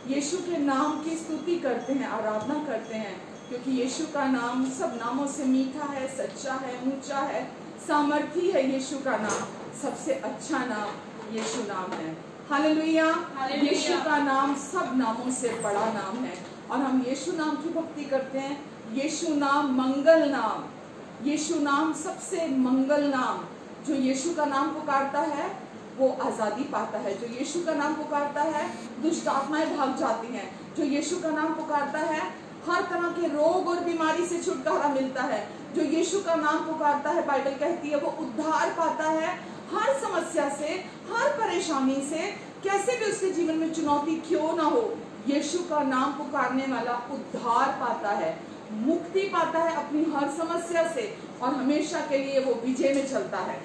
यीशु के नाम की स्तुति करते हैं, आराधना करते हैं, क्योंकि यीशु का नाम सब नामों से मीठा है, सच्चा है, ऊंचा है, सामर्थी है। यीशु का नाम सबसे अच्छा नाम यीशु नाम है। हालेलुया। यीशु का नाम सब नामों से बड़ा नाम है और हम यीशु नाम की भक्ति करते हैं। यीशु नाम मंगल नाम, यीशु नाम सबसे मंगल नाम। जो यीशु का नाम पुकारता है वो आज़ादी पाता है। जो यीशु का नाम पुकारता है दुष्ट आत्माएं भाग जाती हैं। जो यीशु का नाम पुकारता है हर तरह के रोग और बीमारी से छुटकारा मिलता है। जो यीशु का नाम पुकारता है, बाइबल कहती है, वो उद्धार पाता है हर समस्या से, हर परेशानी से। कैसे भी उसके जीवन में चुनौती क्यों ना हो, यीशु का नाम पुकारने वाला उद्धार पाता है, मुक्ति पाता है अपनी हर समस्या से, और हमेशा के लिए वो विजय में चलता है।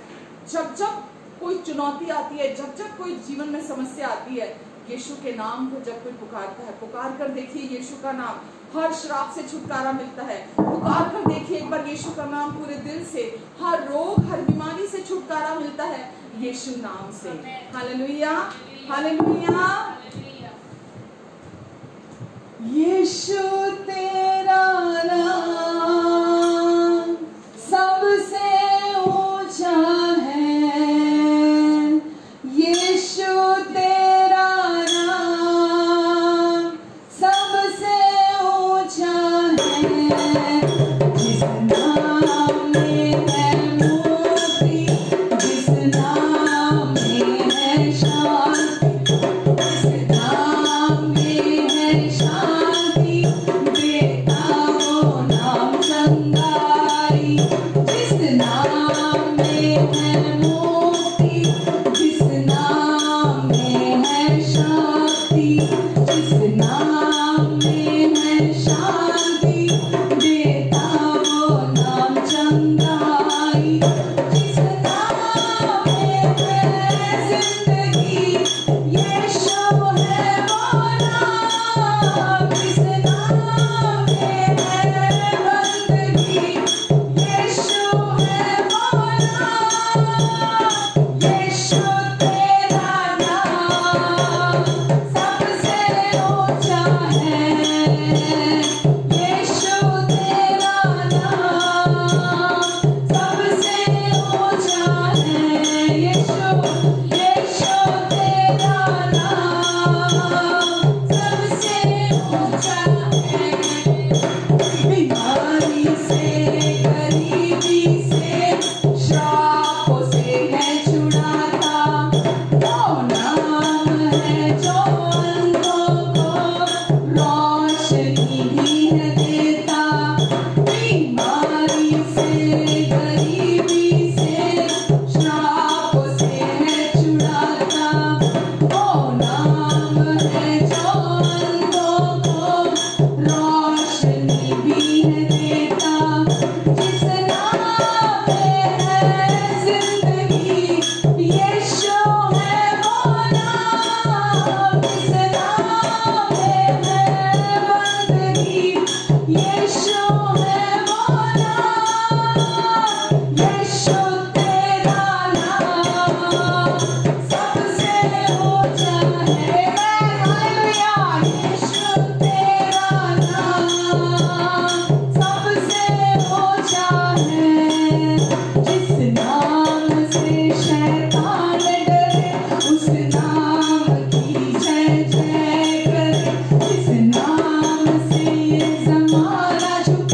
जब जब कोई चुनौती आती है, जब जब कोई जीवन में समस्या आती है, यीशु के नाम को जब कोई पुकारता है, पुकार कर देखिए यीशु का नाम, हर श्राप से छुटकारा मिलता है। पुकार कर देखिए एक बार यीशु का नाम पूरे दिल से, हर रोग हर बीमारी से छुटकारा मिलता है यीशु नाम से। Hallelujah, hallelujah. यीशु तेरा नाम सबसे ऊंचा है, यीशु तेरा नाम सबसे ऊंचा है। जिस नाम में है मुक्ति, जिस नाम में है शांति, जिस नाम में है शांति, देता वो नाम चंगाई। जिस नाम में है मुक्ति, जिस नाम में है शक्ति, जिस नाम में है शांति, देता वो नाम चंगाई। जिस नाम में है जिंदगी, यीशु है वो नाम। जिस नाम में है बंदगी, यीशु है वो नाम। यीशु तेरा नाम सबसे ऊंचा है, यीशु तेरा नाम सबसे ऊंचा है। यीशु तेरा नाम सबसे ऊंचा है। बीमारी से, गरीबी से, श्रापों से है छुड़ाता, वो नाम है जो अंधों को रोशनी भी है देता। बीमारी से, गरीबी से, श्रापों से है छुड़ाता, वो नाम है जो अंधों को रोशनी भी है देता। जिस नाम में है जिंदगी, यीशु है वो नाम। जिस नाम में है बंदगी, यीशु है वो नाम। यीशु तेरा नाम सबसे ऊंचा है। हालेलुया। यीशु तेरा नाम सबसे ऊंचा है। जिस नाम से शैतान डरे, उस नाम की जय जय करे। जिस नाम से ये ज़माना झुके,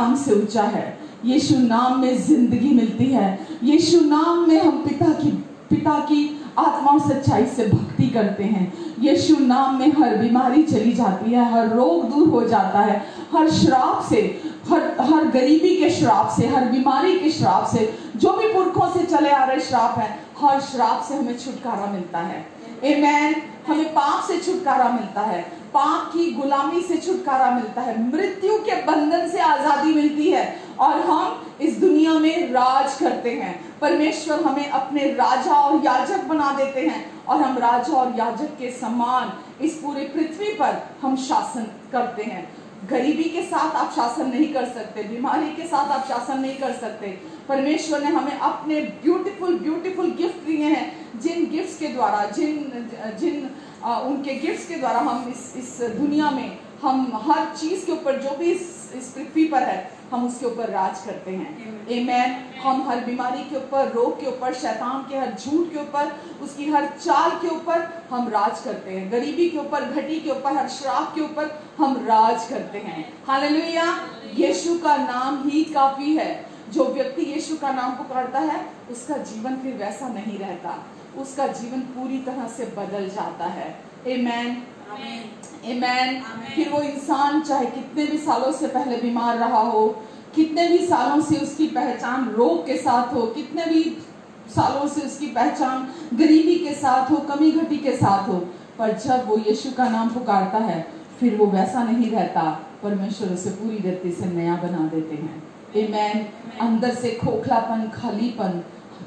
नाम से ऊंचा है। यीशु नाम में जिंदगी मिलती है। यीशु नाम में हम पिता की आत्मा और सच्चाई से भक्ति करते हैं। यीशु नाम में हर बीमारी चली जाती है, हर रोग दूर हो जाता है, हर श्राप से, हर गरीबी के श्राप से, हर बीमारी के श्राप से, जो भी पुरखों से चले आ रहे श्राप है, हर श्राप से हमें छुटकारा मिलता है। आमेन। हमें पाप से छुटकारा मिलता है, पाप की गुलामी से छुटकारा मिलता है, मृत्यु के बंधन से आजादी मिलती है और हम इस दुनिया में राज करते हैं। परमेश्वर हमें अपने राजा और याजक बना देते हैं और हम राजा और याजक के समान इस पूरे पृथ्वी पर हम शासन करते हैं। गरीबी के साथ आप शासन नहीं कर सकते, बीमारी के साथ आप शासन नहीं कर सकते। परमेश्वर ने हमें अपने ब्यूटीफुल गिफ्ट दिए हैं, जिन गिफ्ट्स के द्वारा उनके गिफ्ट्स के द्वारा हम इस दुनिया में हम हर चीज के ऊपर, जो भी इस पृथ्वी पर है, हम उसके ऊपर राज करते हैं। आमेन। हम हर बीमारी के ऊपर, रोग के ऊपर, शैतान के हर झूठ के ऊपर, उसकी हर चाल के ऊपर हम राज करते हैं। गरीबी के ऊपर, घटी के ऊपर, हर श्राप के ऊपर हम राज करते हैं। हालेलुया। यीशु का नाम ही काफी है। जो व्यक्ति यीशु का नाम पुकारता है, उसका जीवन फिर वैसा नहीं रहता, उसका जीवन पूरी तरह से बदल जाता है। आमेन। आमेन। फिर वो इंसान चाहे कितने भी सालों से पहले बीमार रहा हो, कितने भी सालों से उसकी पहचान रोग के साथ हो, कितने भी सालों से उसकी पहचान गरीबी के साथ हो, कमी घटी के साथ हो, पर जब वो यीशु का नाम पुकारता है, फिर वो वैसा नहीं रहता। परमेश्वर उसे पूरी रीति से नया बना देते हैं। आमेन। अंदर से खोखलापन, खालीपन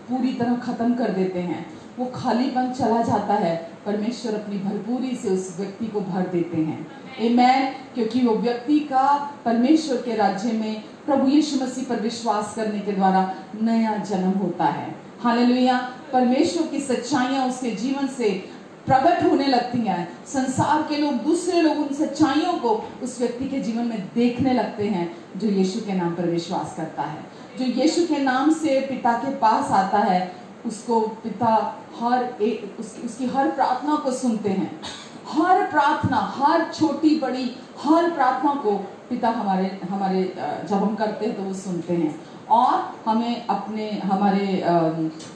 पूरी तरह खत्म कर देते हैं। वो खालीपन चला जाता है, परमेश्वर अपनी भरपूरी से उस व्यक्ति को भर देते हैं। आमेन। क्योंकि वो व्यक्ति का परमेश्वर के राज्य में प्रभु यीशु मसीह पर विश्वास करने के द्वारा नया जन्म होता है। हालेलुया। परमेश्वर की सच्चाइयां उसके जीवन से प्रकट होने लगती हैं। संसार के लोग, दूसरे लोग उन सच्चाइयों को उस व्यक्ति के जीवन में देखने लगते हैं, जो यीशु के नाम पर विश्वास करता है, जो यीशु के नाम से पिता के पास आता है। उसको पिता उसकी हर प्रार्थना को सुनते हैं। हर प्रार्थना, हर छोटी बड़ी हर प्रार्थना को पिता हमारे जब हम करते हैं तो वो सुनते हैं और हमें हमारे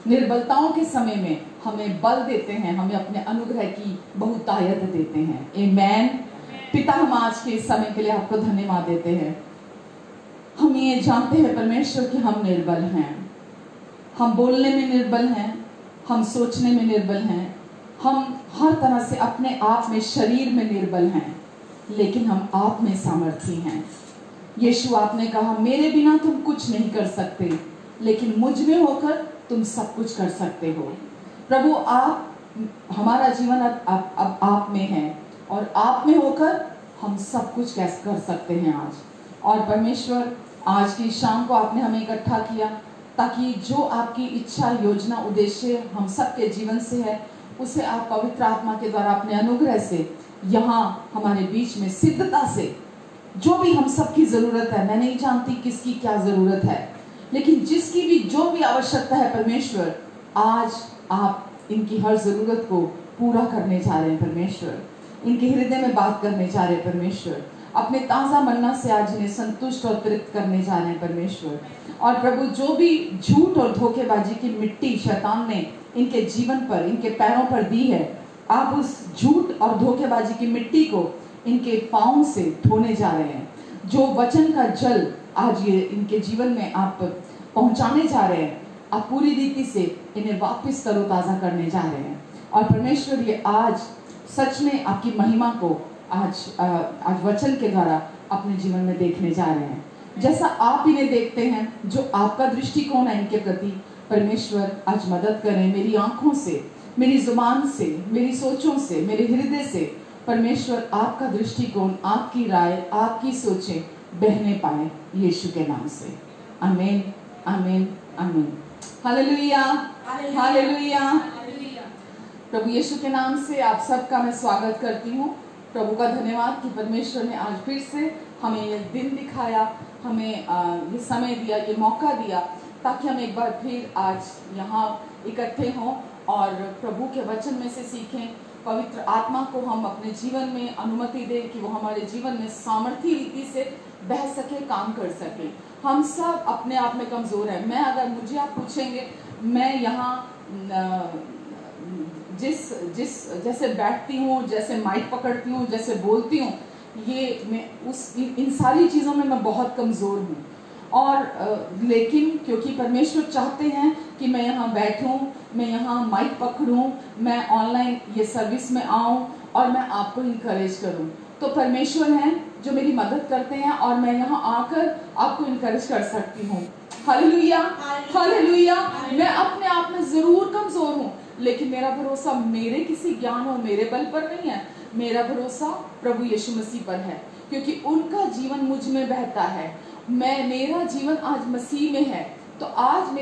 निर्बलताओं के समय में हमें बल देते हैं, हमें अपने अनुग्रह की बहुतायत देते हैं। आमेन। पिता, हम आज के इस समय के लिए आपको धन्यवाद देते हैं। हम ये जानते हैं परमेश्वर कि हम निर्बल हैं, हम बोलने में निर्बल हैं, हम सोचने में निर्बल हैं, हम हर तरह से अपने आप में, शरीर में निर्बल हैं, लेकिन हम आप में सामर्थी हैं। यीशु, आपने कहा मेरे बिना तुम कुछ नहीं कर सकते, लेकिन मुझ में होकर तुम सब कुछ कर सकते हो। प्रभु, आप, हमारा जीवन अब आप में है और आप में होकर हम सब कुछ कैसे कर सकते हैं आज। और परमेश्वर, आज की शाम को आपने हमें इकट्ठा किया ताकि जो आपकी इच्छा, योजना, उद्देश्य हम सबके जीवन से है, उसे आप पवित्र आत्मा के द्वारा अपने अनुग्रह से यहाँ हमारे बीच में सिद्धता से, जो भी हम सबकी जरूरत है, मैं नहीं जानती किसकी क्या जरूरत है, लेकिन जिसकी भी जो भी आवश्यकता है परमेश्वर, आज आप इनकी हर जरूरत को पूरा करने जा रहे हैं परमेश्वर। इनके हृदय में बात करने जा रहे हैं परमेश्वर। अपने ताज़ा मन्ना से आज इन्हें संतुष्ट और तृप्त करने जा रहे हैं परमेश्वर। और प्रभु, जो भी झूठ और धोखेबाजी की मिट्टी शैतान ने इनके जीवन पर, इनके पैरों पर दी है, आप उस झूठ और धोखेबाजी की मिट्टी को इनके पाँव से धोने जा रहे हैं। जो वचन का जल आज ये इनके जीवन में आप पहुंचाने जा रहे हैं, आप पूरी रीति से इन्हें वापस तरोताज़ा करने जा रहे हैं। और परमेश्वर, ये आज सच में आपकी महिमा को आज वचन के द्वारा अपने जीवन में देखने जा रहे हैं। जैसा आप इन्हें देखते हैं, जो आपका दृष्टिकोण है इनके प्रति, परमेश्वर आज मदद करें। मेरी आंखों से, मेरी जुबान से, मेरी सोचों से, मेरे हृदय से परमेश्वर आपका दृष्टिकोण, आपकी राय, आपकी सोचें बहने पाए यीशु के नाम से। आमीन, आमीन, आमीन। Hallelujah, hallelujah. प्रभु यीशु के नाम से आप सबका मैं स्वागत करती हूँ। प्रभु का धन्यवाद कि परमेश्वर ने आज फिर से हमें ये दिन दिखाया, हमें ये समय दिया, ये मौका दिया, ताकि हम एक बार फिर आज यहाँ इकट्ठे हों और प्रभु के वचन में से सीखें, पवित्र आत्मा को हम अपने जीवन में अनुमति दें कि वो हमारे जीवन में सामर्थी रीति से बह सके, काम कर सके। हम सब अपने आप में कमज़ोर हैं। मैं अगर मुझे आप पूछेंगे, मैं यहाँ जैसे बैठती हूँ, जैसे माइक पकड़ती हूँ, जैसे बोलती हूँ, इन सारी चीज़ों में मैं बहुत कमज़ोर हूँ। और लेकिन क्योंकि परमेश्वर चाहते हैं कि मैं यहाँ बैठूं, मैं यहाँ माइक पकड़ूं, मैं ऑनलाइन ये सर्विस में आऊं और मैं आपको इनकरेज करूं, तो परमेश्वर हैं जो मेरी मदद करते हैं और मैं यहाँ आकर आपको इनकरेज कर सकती हूँ। Hallelujah, hallelujah. मैं अपने आप में जरूर कमजोर हूँ, लेकिन मेरा भरोसा मेरे किसी ज्ञान और मेरे बल पर नहीं है। मेरा भरोसा प्रभु यीशु मसीह पर है, क्योंकि उनका जीवन मुझ में बहता है। मेरा जीवन आज मसीह में है, तो आज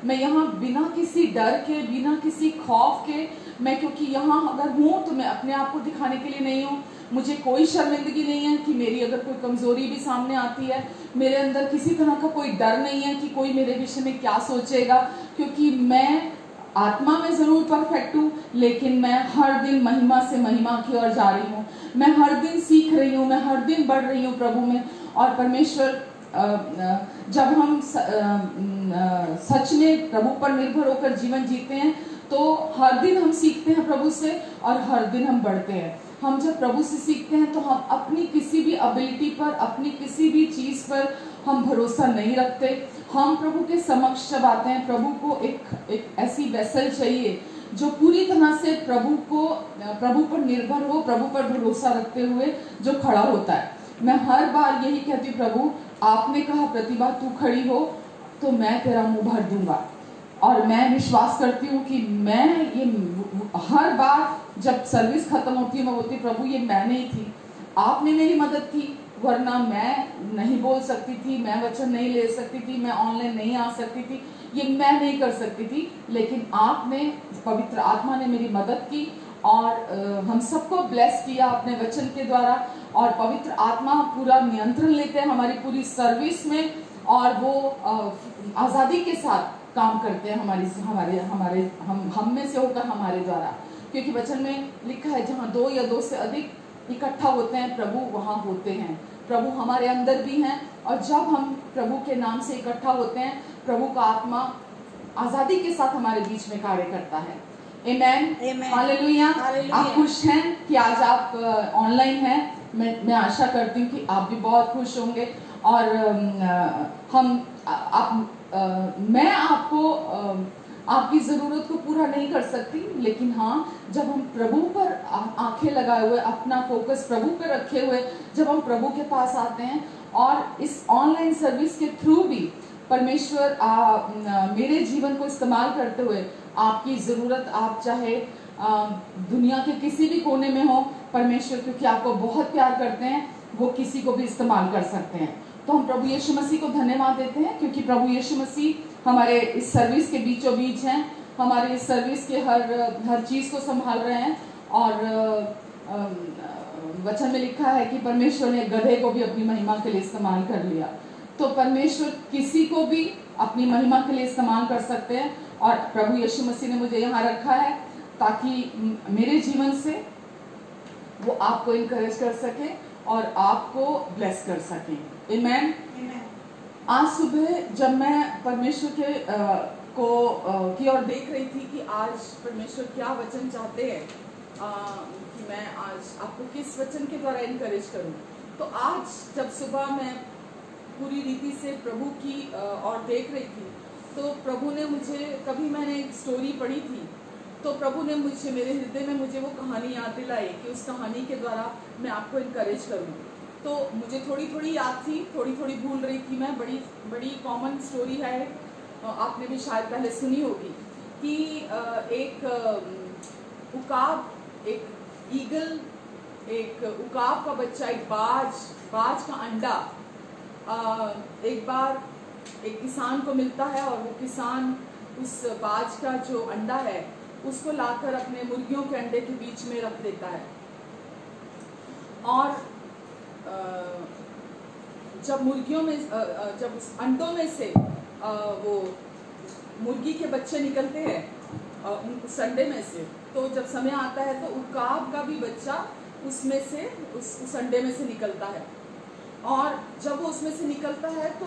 मैं यहाँ बिना किसी डर के, बिना किसी खौफ के, मैं क्योंकि यहाँ अगर हूँ तो मैं अपने आप को दिखाने के लिए नहीं हूँ। मुझे कोई शर्मिंदगी नहीं है कि मेरी अगर कोई कमजोरी भी सामने आती है, मेरे अंदर किसी तरह का कोई डर नहीं है कि कोई मेरे विषय में क्या सोचेगा, क्योंकि मैं आत्मा में जरूर परफेक्ट हूँ, लेकिन मैं हर दिन महिमा से महिमा की ओर जा रही हूँ। मैं हर दिन सीख रही हूँ, मैं हर दिन बढ़ रही हूँ प्रभु में। और परमेश्वर, जब हम सच में प्रभु पर निर्भर होकर जीवन जीते हैं, तो हर दिन हम सीखते हैं प्रभु से और हर दिन हम बढ़ते हैं। हम जब प्रभु से सीखते हैं तो हम अपनी किसी भी एबिलिटी पर, अपनी किसी भी चीज पर हम भरोसा नहीं रखते। हम प्रभु के समक्ष जब आते हैं, प्रभु को एक ऐसी वेसल चाहिए जो पूरी तरह से प्रभु पर निर्भर हो, प्रभु पर भरोसा रखते हुए जो खड़ा होता है। मैं हर बार यही कहती हूँ, प्रभु आपने कहा प्रतिभा तू खड़ी हो तो मैं तेरा मुंह भर दूंगा। और मैं विश्वास करती हूँ कि मैं ये हर बार जब सर्विस खत्म होती है, मैं बोलती प्रभु ये मैं नहीं थी, आपने मेरी मदद की, वरना मैं नहीं बोल सकती थी, मैं वचन नहीं ले सकती थी, मैं ऑनलाइन नहीं आ सकती थी, ये मैं नहीं कर सकती थी। लेकिन आपने, पवित्र आत्मा ने मेरी मदद की और हम सबको ब्लेस किया अपने वचन के द्वारा। और पवित्र आत्मा पूरा नियंत्रण लेते हैं हमारी पूरी सर्विस में, और वो आज़ादी के साथ काम करते हैं हम में से होकर हमारे द्वारा। क्योंकि वचन में लिखा है, जहाँ 2 या 2 से अधिक इकट्ठा होते हैं प्रभु वहाँ होते हैं। प्रभु हमारे अंदर भी हैं, और जब हम प्रभु के नाम से इकट्ठा होते हैं, प्रभु का आत्मा आज़ादी के साथ हमारे बीच में कार्य करता है। आमेन, हालेलुया। आप खुश हैं कि आज आप ऑनलाइन हैं? मैं आशा करती हूँ कि आप भी बहुत खुश होंगे। और मैं आपको आपकी ज़रूरत को पूरा नहीं कर सकती, लेकिन हाँ, जब हम प्रभु पर आंखें लगाए हुए, अपना फोकस प्रभु पर रखे हुए जब हम प्रभु के पास आते हैं, और इस ऑनलाइन सर्विस के थ्रू भी परमेश्वर मेरे जीवन को इस्तेमाल करते हुए आपकी ज़रूरत, आप चाहे दुनिया के किसी भी कोने में हो, परमेश्वर क्योंकि आपको बहुत प्यार करते हैं, वो किसी को भी इस्तेमाल कर सकते हैं। तो हम प्रभु यीशु मसीह को धन्यवाद देते हैं, क्योंकि प्रभु यीशु मसीह हमारे इस सर्विस के बीचों बीच हैं, हमारे इस सर्विस के हर चीज़ को संभाल रहे हैं। और वचन में लिखा है कि परमेश्वर ने गधे को भी अपनी महिमा के लिए इस्तेमाल कर लिया। तो परमेश्वर किसी को भी अपनी महिमा के लिए इस्तेमाल कर सकते हैं, और प्रभु यीशु मसीह ने मुझे यहाँ रखा है ताकि मेरे जीवन से वो आपको इनकरेज कर सके और आपको ब्लेस कर सके। आमेन। आज सुबह जब मैं परमेश्वर के की ओर देख रही थी कि आज परमेश्वर क्या वचन चाहते हैं, कि मैं आज आपको किस वचन के द्वारा इनकरेज करूं, तो आज जब सुबह मैं पूरी रीति से प्रभु की ओर देख रही थी, तो प्रभु ने मुझे, कभी मैंने एक स्टोरी पढ़ी थी, तो प्रभु ने मुझे, मेरे हृदय में मुझे वो कहानी याद दिलाई कि उस कहानी के द्वारा मैं आपको इनकरेज करूं। तो मुझे थोड़ी थोड़ी याद थी, थोड़ी थोड़ी भूल रही थी मैं। बड़ी कॉमन स्टोरी है, आपने भी शायद पहले सुनी होगी, कि एक उकाब, एक ईगल, एक उकाब का बच्चा, एक बाज का अंडा एक बार एक किसान को मिलता है, और वो किसान उस बाज का जो अंडा है उसको लाकर अपने मुर्गियों के अंडे के बीच में रख देता है। और जब मुर्गियों में जब उस अंडों में से वो मुर्गी के बच्चे निकलते हैं, अंडे में से। तो जब समय आता है तो उकाब का भी बच्चा उसमें से उस अंडे में से निकलता है। और जब वो उसमें से निकलता है तो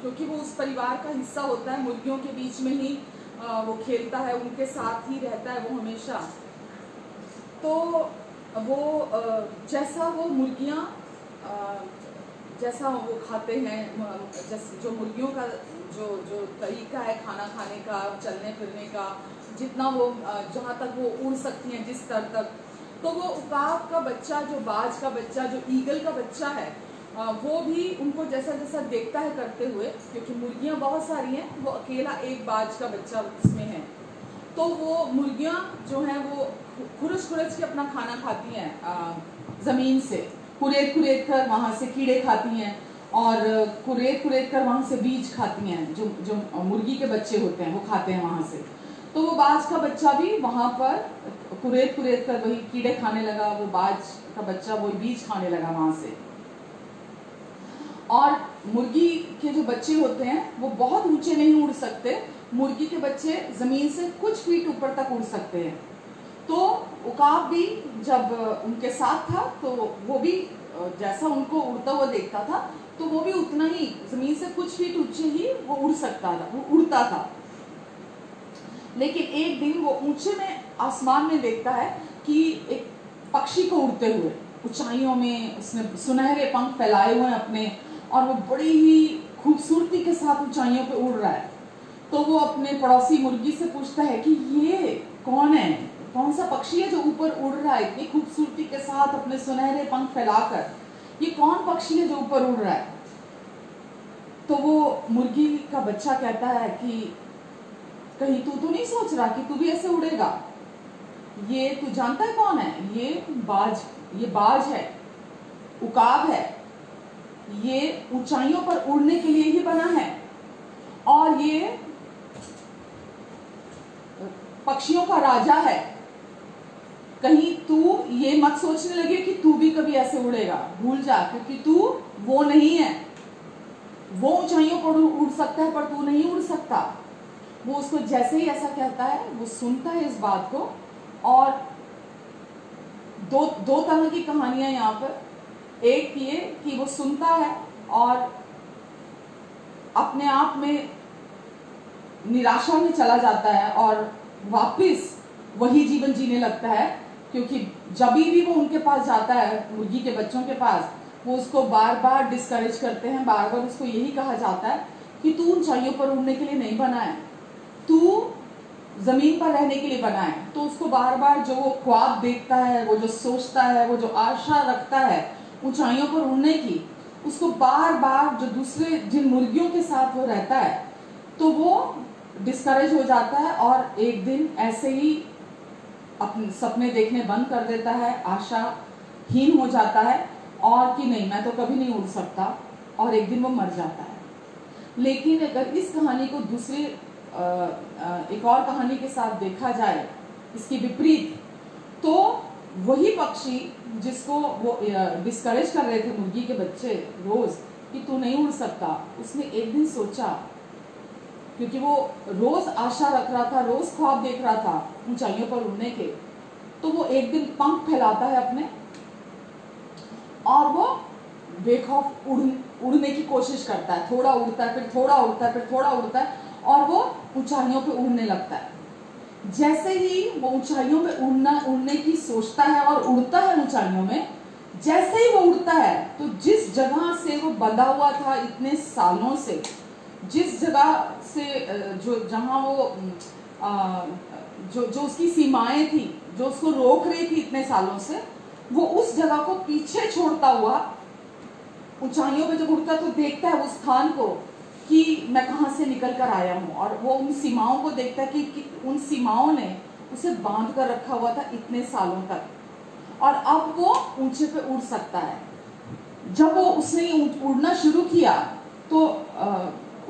क्योंकि वो उस परिवार का हिस्सा होता है, मुर्गियों के बीच में ही वो खेलता है, उनके साथ ही रहता है वो हमेशा। तो वो जैसा वो मुर्गियाँ जैसा वो खाते हैं, जो मुर्गियों का जो तरीका है खाना खाने का, चलने फिरने का, जितना वो जहाँ तक वो उड़ सकती हैं जिस स्तर तक, तो वो उकाब का बच्चा, जो बाज का बच्चा, जो ईगल का बच्चा है, वो भी उनको जैसा जैसा देखता है करते हुए, क्योंकि मुर्गियाँ बहुत सारी हैं, वो अकेला एक बाज का बच्चा उसमें है। तो वो मुर्गियाँ जो हैं वो खुरच खुरच के अपना खाना खाती हैं, ज़मीन से कुरेद कुरेद कर वहाँ से कीड़े खाती हैं, और कुरेद कुरेद कर वहाँ से बीज खाती हैं। जो मुर्गी के बच्चे होते हैं वो खाते हैं वहाँ से। तो वो बाज का बच्चा भी वहाँ पर कुरेद कुरेद कर वही कीड़े खाने लगा, वो बाज का बच्चा वही बीज खाने लगा वहाँ से। और मुर्गी के जो बच्चे होते हैं वो बहुत ऊंचे नहीं उड़ सकते, मुर्गी के बच्चे जमीन से कुछ फीट ऊपर तक उड़ सकते हैं। तो उकाब भी जब उनके साथ था तो वो भी जैसा उनको उड़ता हुआ देखता था, तो वो भी उतना ही जमीन से कुछ फीट ऊंचे ही वो उड़ सकता था, वो उड़ता था। लेकिन एक दिन वो ऊंचे में आसमान में देखता है कि एक पक्षी को उड़ते हुए ऊंचाइयों में, उसने सुनहरे पंख फैलाए हुए हैं अपने, और वो बड़ी ही खूबसूरती के साथ ऊंचाइयों पे उड़ रहा है। तो वो अपने पड़ोसी मुर्गी से पूछता है कि ये कौन है, कौन सा पक्षी है जो ऊपर उड़ रहा है इतनी खूबसूरती के साथ अपने सुनहरे पंख फैलाकर, ये कौन पक्षी है जो ऊपर उड़ रहा है। तो वो मुर्गी का बच्चा कहता है कि कहीं तू तो नहीं सोच रहा कि तू भी ऐसे उड़ेगा, ये तू जानता है कौन है, ये बाज है, उकाब है, ये ऊंचाइयों पर उड़ने के लिए ही बना है, और ये पक्षियों का राजा है। कहीं तू ये मत सोचने लगे कि तू भी कभी ऐसे उड़ेगा, भूल जा, क्योंकि तू वो नहीं है। वो ऊंचाइयों पर उड़ सकता है पर तू नहीं उड़ सकता। वो उसको जैसे ही ऐसा कहता है वो सुनता है इस बात को। और दो तरह की कहानियां यहाँ पर, एक ये कि वो सुनता है और अपने आप में निराशा में चला जाता है और वापस वही जीवन जीने लगता है, क्योंकि जब भी वो उनके पास जाता है, मुर्गी के बच्चों के पास, वो उसको बार बार डिस्करेज करते हैं, बार बार उसको यही कहा जाता है कि तू ऊंचाइयों पर उड़ने के लिए नहीं बना है, तू जमीन पर रहने के लिए बना है। तो उसको बार बार जो वो ख्वाब देखता है, वो जो सोचता है, वो जो आशा रखता है ऊंचाइयों पर उड़ने की, उसको बार बार जो दूसरे जिन मुर्गियों के साथ वो रहता है, तो वो डिस्करेज हो जाता है और एक दिन ऐसे ही अपने सपने देखने बंद कर देता है, आशाहीन हो जाता है, और कि नहीं मैं तो कभी नहीं उड़ सकता, और एक दिन वो मर जाता है। लेकिन अगर इस कहानी को दूसरी एक और कहानी के साथ देखा जाए, इसकी विपरीत, तो वही पक्षी जिसको वो डिस्करेज कर रहे थे मुर्गी के बच्चे रोज कि तू नहीं उड़ सकता, उसने एक दिन सोचा, क्योंकि वो रोज आशा रख रहा था, रोज ख्वाब देख रहा था ऊंचाइयों पर उड़ने के, तो वो एक दिन पंख फैलाता है अपने और वो बेखौफ उड़ने की कोशिश करता है। थोड़ा उड़ता है, फिर थोड़ा उड़ता है, फिर थोड़ा उड़ता है, और वो ऊंचाइयों पे उड़ने लगता है। जैसे ही वो ऊंचाइयों पे उड़ने की सोचता है और उड़ता है ऊंचाइयों में, जैसे ही वो उड़ता है तो जिस जगह से वो बंधा हुआ था इतने सालों से, जिस जगह से जहां वो जो उसकी सीमाएं थी, जो उसको रोक रही थी इतने सालों से, वो उस जगह को पीछे छोड़ता हुआ ऊंचाइयों पे जब उड़ता तो देखता है उस स्थान को कि मैं कहां से निकल कर आया हूं, और वो उन सीमाओं को देखता है कि उन सीमाओं ने उसे बांध कर रखा हुआ था इतने सालों तक, और अब वो ऊंचे पे उड़ सकता है। जब वो उसने उड़ना शुरू किया तो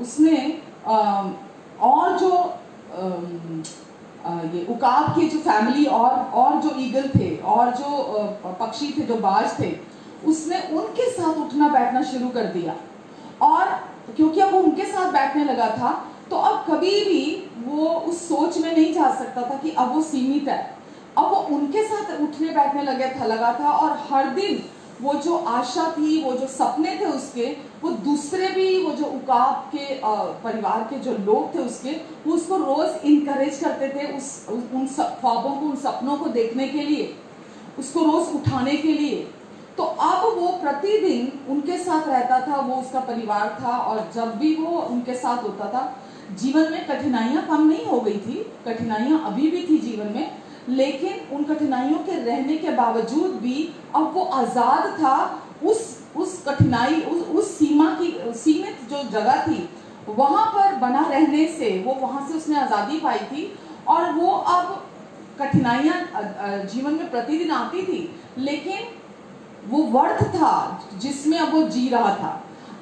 उसने और जो ये उकाब की जो फैमिली और जो ईगल थे और जो पक्षी थे, जो बाज थे, उसने उनके साथ उठना बैठना शुरू कर दिया। और क्योंकि अब वो उनके साथ बैठने लगा था, तो अब कभी भी वो उस सोच में नहीं जा सकता था कि अब वो सीमित है। अब वो उनके साथ उठने बैठने लगा था, और हर दिन वो जो आशा थी, वो जो सपने थे उसके, वो दूसरे भी, वो जो उकाब के परिवार के जो लोग थे उसके, वो उसको रोज इनकरेज करते थे उन ख्वाबों को, उन सपनों को देखने के लिए, उसको रोज उठाने के लिए। तो अब वो प्रतिदिन उनके साथ रहता था, वो उसका परिवार था, और जब भी वो उनके साथ होता था, जीवन में कठिनाइयां कम नहीं हो गई थी, कठिनाइयां अभी भी थी जीवन में, लेकिन उन कठिनाइयों के रहने के बावजूद भी अब वो आजाद था उस कठिनाई, उस सीमा की, सीमित जो जगह थी वहां पर बना रहने से, वो वहां से उसने आजादी पाई थी। और वो अब कठिनाइयां जीवन में प्रतिदिन आती थी, लेकिन वो वर्थ था जिसमें अब वो जी रहा था।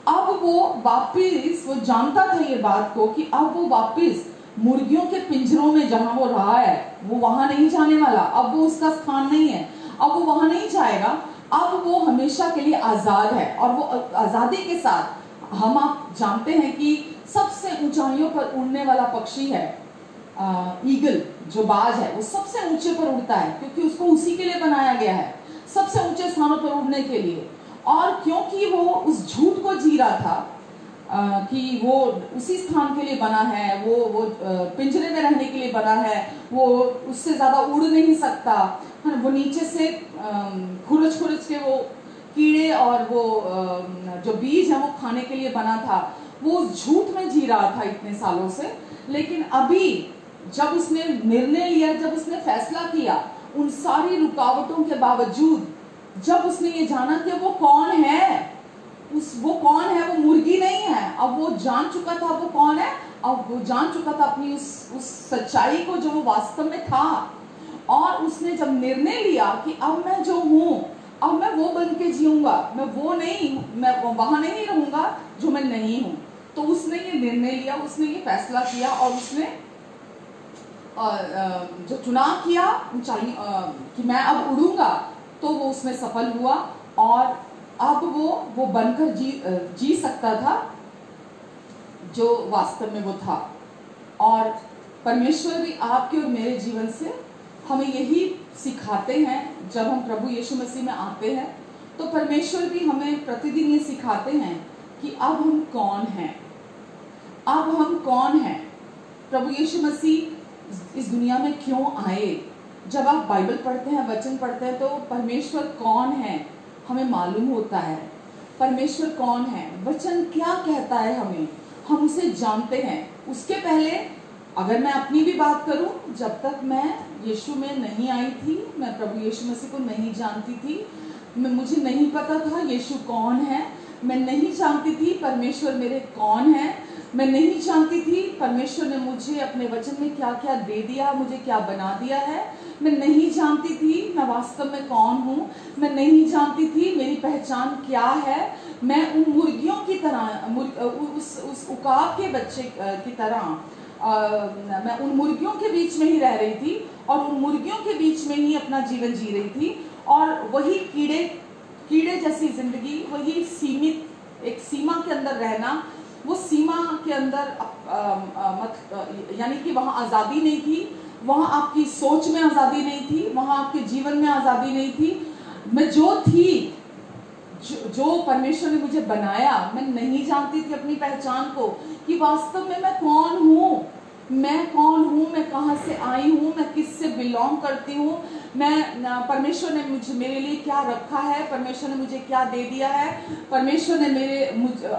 अब वो वापिस, वो जानता था ये बात को कि अब वो वापिस मुर्गियों के पिंजरों में जहां वो रहा है, वो वहां नहीं जाने वाला, अब वो उसका स्थान नहीं है, अब वो वहां नहीं जाएगा, अब वो हमेशा के लिए आजाद है। और वो आजादी के साथ, हम आप जानते हैं कि सबसे ऊंचाइयों पर उड़ने वाला पक्षी है ईगल, जो बाज है, वो सबसे ऊंचे पर उड़ता है क्योंकि उसको उसी के लिए बनाया गया है, सबसे ऊंचे स्थानों पर उड़ने के लिए। और क्योंकि वो उस झूठ को जी रहा था कि वो उसी स्थान के लिए बना है, वो पिंजरे में रहने के लिए बना है, वो उससे ज्यादा उड़ नहीं सकता, वो नीचे से खुरच खुरच के वो कीड़े और वो जो बीज है वो खाने के लिए बना था। वो झूठ में जी रहा था इतने सालों से। लेकिन अभी जब उसने निर्णय लिया, जब उसने फैसला किया, उन सारी रुकावटों के बावजूद, जब उसने ये जाना कि वो कौन है, वो कौन है, वो मुर्गी नहीं है, अब वो जान चुका था वो कौन है, अब वो जान चुका था अपनी उस सच्चाई को जो वो वास्तव में था। और उसने जब निर्णय लिया कि अब मैं जो हूं, अब मैं वो बन के जीऊंगा, मैं वो नहीं, मैं वहां नहीं रहूंगा जो मैं नहीं हूं। तो उसने ये निर्णय लिया, उसने ये फैसला किया, और उसने जो चुनाव किया ऊंचाई कि मैं अब उड़ूंगा, तो वो उसमें सफल हुआ। और अब वो बनकर जी सकता था जो वास्तव में वो था। और परमेश्वर भी आपके और मेरे जीवन से हमें यही सिखाते हैं। जब हम प्रभु यीशु मसीह में आते हैं तो परमेश्वर भी हमें प्रतिदिन ये सिखाते हैं कि अब हम कौन हैं, अब हम कौन हैं, प्रभु यीशु मसीह इस दुनिया में क्यों आए। जब आप बाइबल पढ़ते हैं, वचन पढ़ते हैं, तो परमेश्वर कौन है हमें मालूम होता है। परमेश्वर कौन है, वचन क्या कहता है हमें, हम उसे जानते हैं। उसके पहले अगर मैं अपनी भी बात करूं, जब तक मैं यीशु में नहीं आई थी, मैं प्रभु यीशु मसीह को नहीं जानती थी, मुझे नहीं पता था यीशु कौन है, मैं नहीं जानती थी परमेश्वर मेरे कौन है, मैं नहीं जानती थी परमेश्वर ने मुझे अपने वचन में क्या क्या दे दिया, मुझे क्या बना दिया है। मैं नहीं जानती थी मैं वास्तव में कौन हूँ, मैं नहीं जानती थी मेरी पहचान क्या है। मैं उन मुर्गियों की तरह, उस उकाब के बच्चे की तरह, मैं उन मुर्गियों के बीच में ही रह रही थी, और उन मुर्गियों के बीच में ही अपना जीवन जी रही थी। और वही कीड़े जैसी जिंदगी, वही सीमित एक सीमा के अंदर रहना, वो सीमा के अंदर यानी कि वहां आजादी नहीं थी, वहां आपकी सोच में आजादी नहीं थी, वहां आपके जीवन में आजादी नहीं थी। मैं जो थी, जो परमेश्वर ने मुझे बनाया, मैं नहीं जानती थी अपनी पहचान को कि वास्तव में मैं कौन हूँ, मैं कौन हूँ, मैं कहाँ से आई हूँ, मैं किससे बिलोंग करती हूँ, मैं परमेश्वर ने मेरे लिए क्या रखा है, परमेश्वर ने मुझे क्या दे दिया है, परमेश्वर ने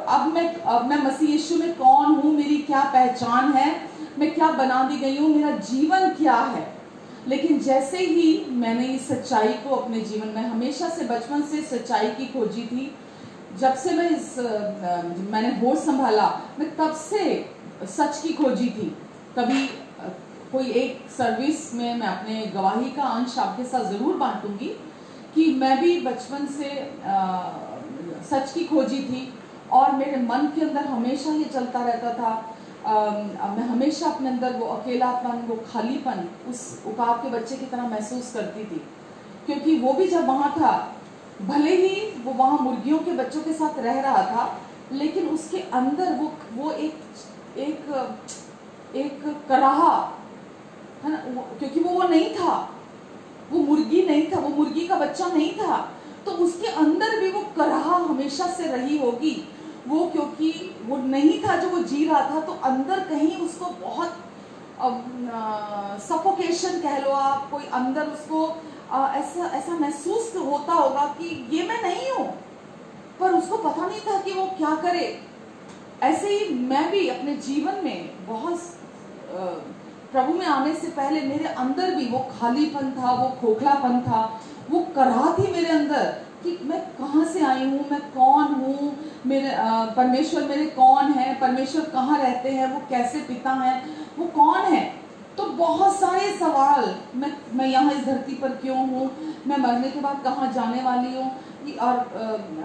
अब मैं मसीह यीशु में कौन हूँ, मेरी क्या पहचान है, मैं क्या बना दी गई हूँ, मेरा जीवन क्या है। लेकिन जैसे ही मैंने इस सच्चाई को अपने जीवन में, हमेशा से बचपन से सच्चाई की खोजी थी, जब से मैंने होश संभाला, मैं तब से सच की खोजी थी। कभी कोई एक सर्विस में मैं अपने गवाही का अंश आपके साथ जरूर बांटूंगी कि मैं भी बचपन से सच की खोजी थी, और मेरे मन के अंदर हमेशा ये चलता रहता था। मैं हमेशा अपने अंदर वो अकेलापन, वो खालीपन उस उकाब के बच्चे की तरह महसूस करती थी, क्योंकि वो भी जब वहाँ था, भले ही वो वहाँ मुर्गियों के बच्चों के साथ रह रहा था, लेकिन उसके अंदर वो एक एक कराहा है ना, क्योंकि वो नहीं था, वो मुर्गी नहीं था, वो मुर्गी का बच्चा नहीं था, तो उसके अंदर भी वो कराहा हमेशा से रही होगी। वो क्योंकि वो नहीं था जो वो जी रहा था, तो अंदर कहीं उसको बहुत सफोकेशन कह लो आप, कोई अंदर उसको ऐसा ऐसा महसूस होता होगा कि ये मैं नहीं हूं, पर उसको पता नहीं था कि वो क्या करे। ऐसे ही मैं भी अपने जीवन में बहुत प्रभु में आने से पहले मेरे अंदर भी वो खालीपन था, वो खोखलापन था, वो कराह थी मेरे अंदर कि मैं कहाँ से आई हूँ, मैं कौन हूँ, मेरे परमेश्वर मेरे कौन है, परमेश्वर कहाँ रहते हैं, वो कैसे पिता हैं, वो कौन है। तो बहुत सारे सवाल, मैं यहाँ इस धरती पर क्यों हूँ, मैं मरने के बाद कहाँ जाने वाली हूँ, और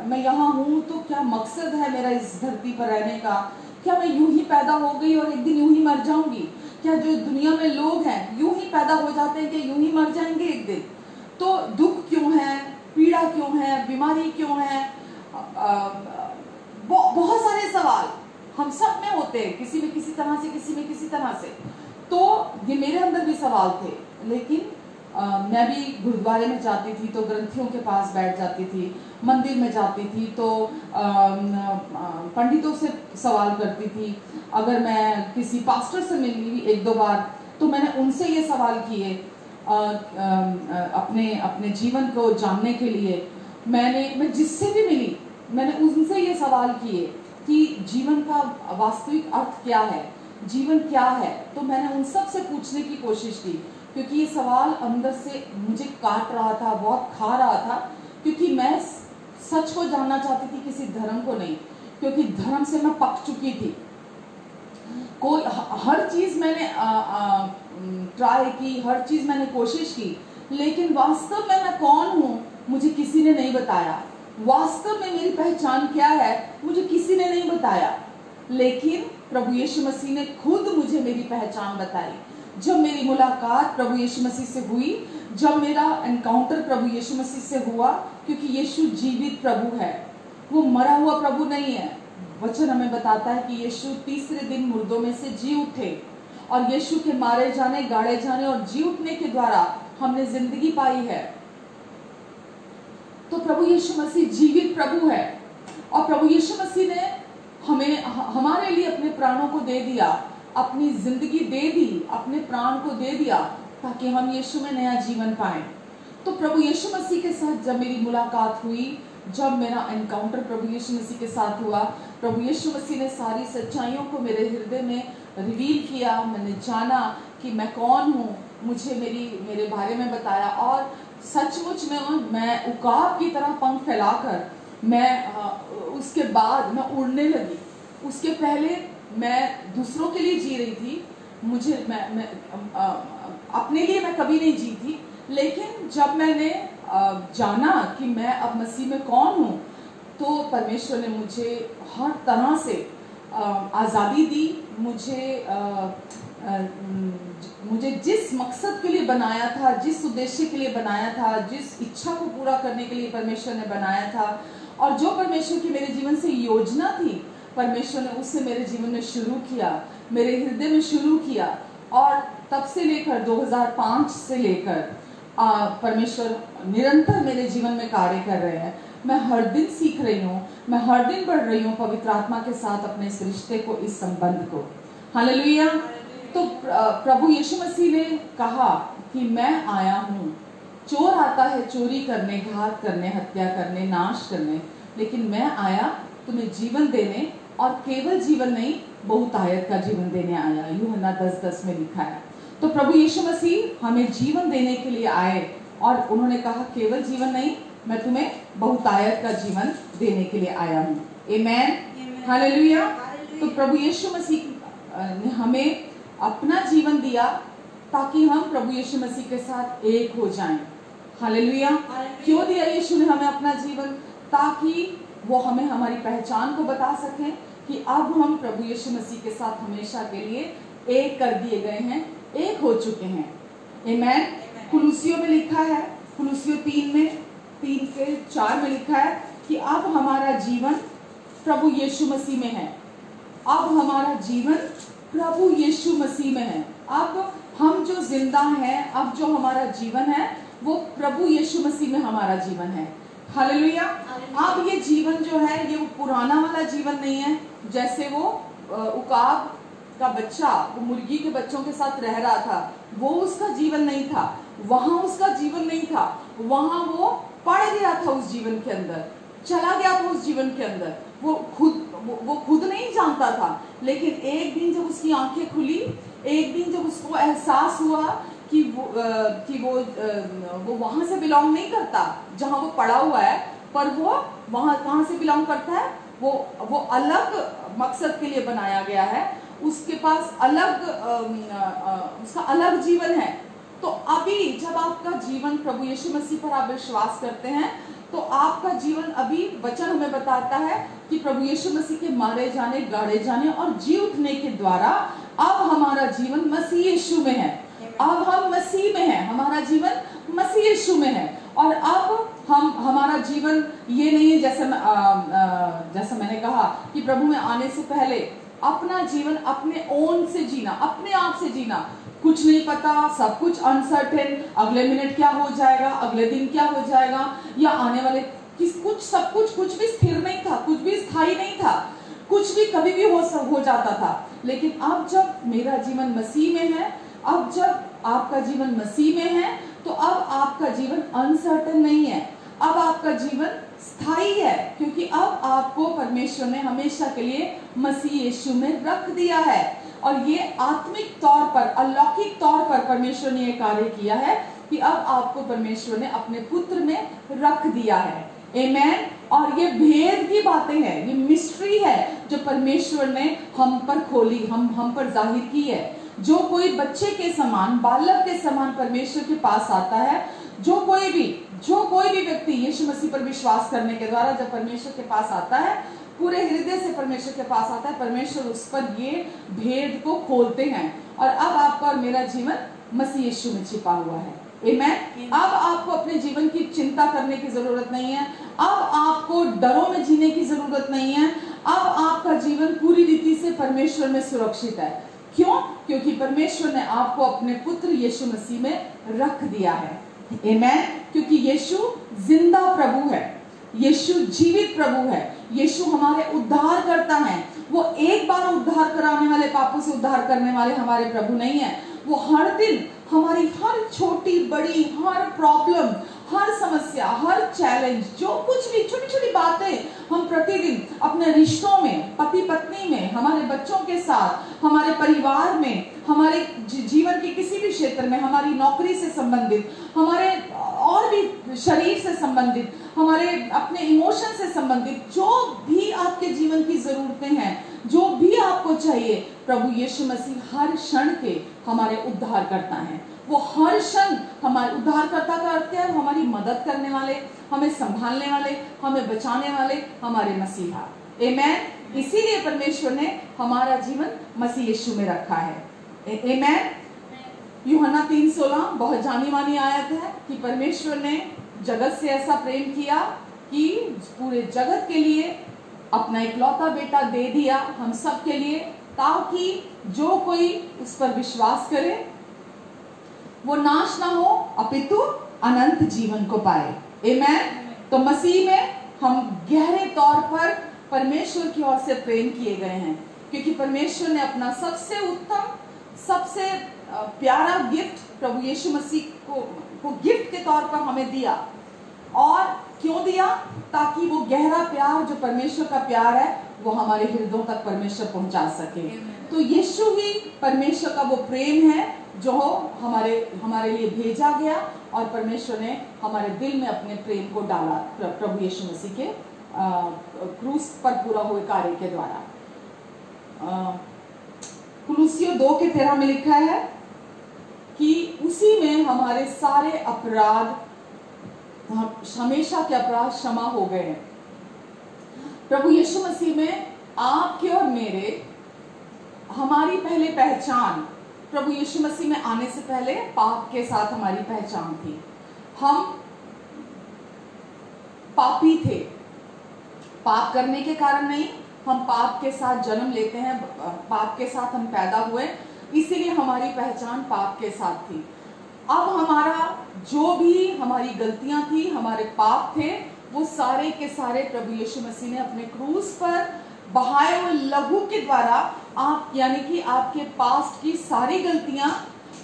मैं यहाँ हूँ तो क्या मकसद है मेरा इस धरती पर रहने का, क्या मैं यूं ही पैदा हो गई और एक दिन यूं ही मर जाऊंगी, क्या जो दुनिया में लोग हैं यूं ही पैदा हो जाते हैं कि यूं ही मर जाएंगे एक दिन। तो दुख क्यों है, पीड़ा क्यों है, बीमारी क्यों है, बहुत सारे सवाल हम सब में होते हैं, किसी में किसी तरह से, किसी में किसी तरह से। तो ये मेरे अंदर भी सवाल थे, लेकिन मैं भी गुरुद्वारे में जाती थी तो ग्रंथियों के पास बैठ जाती थी, मंदिर में जाती थी तो पंडितों से सवाल करती थी। अगर मैं किसी पास्टर से मिली एक दो बार तो मैंने उनसे ये सवाल किए अपने जीवन को जानने के लिए। मैं जिससे भी मिली मैंने उनसे ये सवाल किए कि जीवन का वास्तविक अर्थ क्या है, जीवन क्या है। तो मैंने उन सब से पूछने की कोशिश की, क्योंकि ये सवाल अंदर से मुझे काट रहा था, बहुत खा रहा था, क्योंकि मैं सच को जानना चाहती थी, किसी धर्म को नहीं, क्योंकि धर्म से मैं पक चुकी थी। कोई हर चीज मैंने ट्राई की, हर चीज मैंने कोशिश की, लेकिन वास्तव में मैं कौन हूँ मुझे किसी ने नहीं बताया। वास्तव में मेरी पहचान क्या है मुझे किसी ने नहीं बताया, लेकिन प्रभु यीशु मसीह ने खुद मुझे मेरी पहचान बताई। जब मेरी मुलाकात प्रभु यीशु मसीह से हुई, जब मेरा एनकाउंटर प्रभु यीशु मसीह से हुआ, क्योंकि यीशु जीवित प्रभु है, वो मरा हुआ प्रभु नहीं है। वचन हमें बताता है कि यीशु तीसरे दिन मुर्दों में से जी उठे, और यीशु के मारे जाने, गाड़े जाने और जी उठने के द्वारा हमने जिंदगी पाई है। तो प्रभु यीशु मसीह जीवित प्रभु है, और प्रभु यीशु मसीह ने हमें हमारे लिए अपने प्राणों को दे दिया, अपनी जिंदगी दे दी, अपने प्राण को दे दिया, ताकि हम यीशु में नया जीवन पाएं। तो प्रभु यीशु मसीह के साथ जब मेरी मुलाकात हुई, जब मेरा एनकाउंटर प्रभु यीशु मसीह के साथ हुआ, प्रभु यीशु मसीह ने सारी सच्चाइयों को मेरे हृदय में रिवील किया। मैंने जाना कि मैं कौन हूँ, मुझे मेरे बारे में बताया, और सचमुच में मैं उकाब की तरह पंख फैलाकर उसके बाद मैं उड़ने लगी। उसके पहले मैं दूसरों के लिए जी रही थी, मैं अपने लिए मैं कभी नहीं जी थी, लेकिन जब मैंने जाना कि मैं अब मसीह में कौन हूँ, तो परमेश्वर ने मुझे हर तरह से आज़ादी दी। मुझे जिस मकसद के लिए बनाया था, जिस उद्देश्य के लिए बनाया था, जिस इच्छा को पूरा करने के लिए परमेश्वर ने बनाया था, और जो परमेश्वर की मेरे जीवन से योजना थी, परमेश्वर ने उससे मेरे जीवन में शुरू किया, मेरे हृदय में शुरू किया। और तब से लेकर 2005 से लेकर परमेश्वर निरंतर मेरे जीवन में कार्य कर रहे हैं। मैं हर दिन सीख रही हूँ, मैं हर दिन बढ़ रही हूँ पवित्र आत्मा के साथ अपने इस रिश्ते को, इस संबंध को। हालेलुया। तो प्रभु यीशु मसीह ने कहा कि मैं आया हूँ, चोर आता है चोरी करने, घात करने, हत्या करने, नाश करने, लेकिन मैं आया तुम्हें जीवन देने, और केवल जीवन नहीं बहुतायत का जीवन देने आया। यूहन्ना 10:10 में लिखा है। तो प्रभु यीशु मसीह हमें जीवन देने के लिए आए, और उन्होंने कहा केवल जीवन नहीं, मैं तुम्हें बहुतायत का जीवन देने के लिए आया हूँ। आमेन, हालेलुया। तो प्रभु यीशु मसीह ने हमें अपना जीवन दिया ताकि हम प्रभु यीशु मसीह के साथ एक हो जाएं। हालेलुया। क्यों दिया यीशु ने हमें अपना जीवन? ताकि वो हमें हमारी पहचान को बता सकें कि अब हम प्रभु यीशु मसीह के साथ हमेशा के लिए एक कर दिए गए हैं, एक हो चुके हैं। आमेन। कुलुसियों में लिखा है, कुलुसियों 3:4 में लिखा है कि अब हमारा जीवन प्रभु यीशु मसीह में है। अब हमारा जीवन प्रभु यीशु मसीह में है। अब हम जो जिंदा हैं, अब जो हमारा जीवन है वो प्रभु यीशु मसीह में हमारा जीवन है। हालेलुया। अब ये जीवन जो है ये पुराना वाला जीवन नहीं है, जैसे वो उकाब का बच्चा वो मुर्गी के बच्चों के साथ रह रहा था, वो उसका जीवन नहीं था, वहां उसका जीवन नहीं था, वहां वो पड़ गया था उस जीवन के अंदर, चला गया था उस जीवन के अंदर, वो खुद नहीं जानता था। लेकिन एक दिन जब उसकी आंखें खुली, एक दिन जब उसको एहसास हुआ कि वो वहां से बिलोंग नहीं करता जहां वो पड़ा हुआ है, पर वो वहां कहां से बिलोंग करता है, वो अलग मकसद के लिए बनाया गया है, उसके पास अलग उसका अलग जीवन है। तो अभी जब आपका जीवन प्रभु यीशु मसीह पर आप विश्वास करते हैं तो आपका जीवन अभी, वचन हमें बताता है कि प्रभु यीशु मसीह के मारे जाने, गाड़े जाने और जी उठने के द्वारा अब हमारा जीवन मसीह यीशु में है। अब हम मसीह में हैं, हमारा जीवन मसीह यीशु में है। और अब हमारा जीवन ये नहीं है जैसा मैंने कहा कि प्रभु में आने से पहले अपना जीवन अपने ओन से जीना, अपने आप से जीना, कुछ नहीं पता, सब कुछ अनसर्टेन, अगले मिनट क्या हो जाएगा, अगले दिन क्या हो जाएगा, या आने वाले सब कुछ भी स्थिर नहीं था, कुछ भी स्थायी नहीं था, कुछ भी कभी भी हो जाता था। लेकिन अब जब मेरा जीवन मसीह में है, अब जब आपका जीवन मसीह में है, तो अब आपका जीवन अनसर्टेन नहीं है, अब आपका जीवन स्थायी है, क्योंकि अब आपको परमेश्वर ने हमेशा के लिए मसीह यीशु में रख दिया है। और ये आत्मिक तौर पर, अलौकिक तौर पर परमेश्वर ने ये कार्य किया है कि अब आपको परमेश्वर ने अपने पुत्र में रख दिया है। आमेन। और ये भेद की बातें हैं, ये मिस्ट्री है जो परमेश्वर ने हम पर खोली, हम पर जाहिर की है। जो कोई बच्चे के समान, बालक के समान परमेश्वर के पास आता है, जो कोई भी व्यक्ति यीशु मसीह पर विश्वास करने के द्वारा जब परमेश्वर के पास आता है, पूरे हृदय से परमेश्वर के पास आता है, परमेश्वर उस पर ये भेद को खोलते हैं। और अब आपका और मेरा जीवन मसीह यीशु में छिपा हुआ है। आमेन। अब आपको अपने जीवन की चिंता करने की जरूरत नहीं है, अब आपको डरों में जीने की जरूरत नहीं है, अब आपका जीवन पूरी रीति से परमेश्वर में सुरक्षित है। क्यों? क्योंकि परमेश्वर ने आपको अपने पुत्र यीशु मसीह में रख दिया है। आमेन। क्योंकि यीशु जिंदा प्रभु है, यीशु जीवित प्रभु है, यीशु हमारे उद्धार करता है। वो एक बार उद्धार कराने वाले, पापों से उद्धार करने वाले हमारे प्रभु नहीं है। वो हर दिन हमारी हर छोटी बड़ी, हर प्रॉब्लम, हर समस्या, हर चैलेंज, जो कुछ भी छोटी छोटी बातें हम प्रतिदिन अपने रिश्तों में, पति पत्नी में, हमारे बच्चों के साथ, हमारे परिवार में, हमारे जीवन के किसी भी क्षेत्र में, हमारी नौकरी से संबंधित, हमारे और भी शरीर से संबंधित, हमारे अपने इमोशन से संबंधित, जो भी आपके जीवन की जरूरतें हैं, जो भी आपको चाहिए, प्रभु यीशु मसीह हर क्षण के हमारे उद्धार करता है। वो हर क्षण हमारे उद्धारकर्ता का अर्थ है, वो हमारी मदद करने वाले, हमें संभालने वाले, हमें बचाने वाले हमारे मसीहा। आमेन। इसीलिए परमेश्वर ने हमारा जीवन मसीह यीशु में रखा है। आमेन। यूहन्ना 3:16 बहुत जानी मानी आयत है कि परमेश्वर ने जगत से ऐसा प्रेम किया कि पूरे जगत के लिए अपना इकलौता बेटा दे दिया, हम सब के लिए, ताकि जो कोई उस पर विश्वास करे वो नाश ना हो अपितु अनंत जीवन को पाए। आमेन। तो मसीह में हम गहरे तौर पर परमेश्वर की ओर से प्रेम किए गए हैं, क्योंकि परमेश्वर ने अपना सबसे उत्तम, सबसे प्यारा गिफ्ट प्रभु यीशु मसीह को गिफ्ट के तौर पर हमें दिया। और क्यों दिया? ताकि वो गहरा प्यार जो परमेश्वर का प्यार है वो हमारे हृदयों तक परमेश्वर पहुंचा सके। तो यीशु ही परमेश्वर का वो प्रेम है जो हमारे लिए भेजा गया, और परमेश्वर ने हमारे दिल में अपने प्रेम को डाला प्रभु यीशु मसीह के क्रूस पर पूरा हुए कार्य के द्वारा। कुलुसियों 2:13 में लिखा है कि उसी में हमारे सारे अपराध, हमेशा के अपराध क्षमा हो गए हैं। प्रभु यीशु मसीह में आपके और मेरे, हमारी पहले पहचान प्रभु यीशु मसीह में आने से पहले पाप के साथ हमारी पहचान थी। हम पापी थे, पाप करने के कारण नहीं, हम पाप के साथ जन्म लेते हैं, पाप के साथ हम पैदा हुए, इसीलिए हमारी पहचान पाप के साथ थी। अब हमारा जो भी हमारी गलतियां थी, हमारे पाप थे, वो सारे के सारे प्रभु यीशु मसीह ने अपने क्रूस पर बहाए हुए लहू के द्वारा, आप यानी कि आपके पास्ट की सारी गलतियां,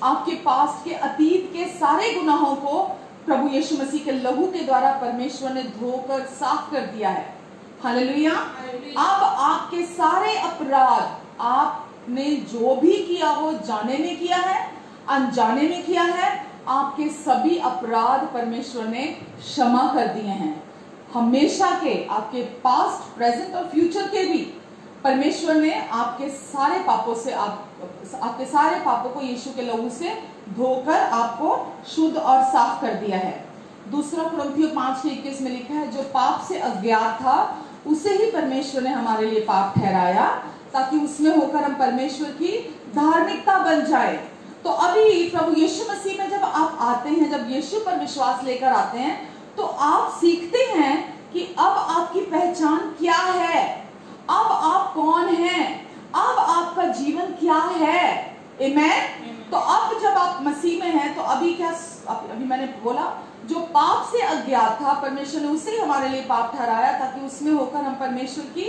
आपके पास्ट के अतीत के सारे गुनाहों को प्रभु यीशु मसीह के लहू के द्वारा परमेश्वर ने धोकर साफ कर दिया है। हालेलुया। अब आपके सारे अपराध, आपने जो भी किया हो, जाने में किया है, अनजाने में किया है, आपके सभी अपराध परमेश्वर ने क्षमा कर दिए हैं। हमेशा के, आपके पास्ट, प्रेजेंट और फ्यूचर के भी परमेश्वर ने आपके सारे पापों से, आपके सारे पापों को यीशु के लहू से धोकर आपको शुद्ध और साफ कर दिया है। दूसरा कुरिन्थियों 5:21 में लिखा है, जो पाप से अज्ञात था उसे ही परमेश्वर ने हमारे लिए पाप ठहराया, ताकि उसमें होकर हम परमेश्वर की धार्मिकता बन जाए। तो अभी प्रभु यीशु मसीह में जब आप आते हैं, जब यीशु पर विश्वास लेकर आते हैं, तो आप सीखते हैं कि अब आपकी पहचान क्या है, अब आप कौन हैं, अब आपका जीवन क्या है। आमेन। तो अब जब आप मसीह में हैं, तो अभी मैंने बोला, जो पाप से अज्ञात था परमेश्वर ने उसे ही हमारे लिए पाप ठहराया, ताकि उसमें होकर हम परमेश्वर की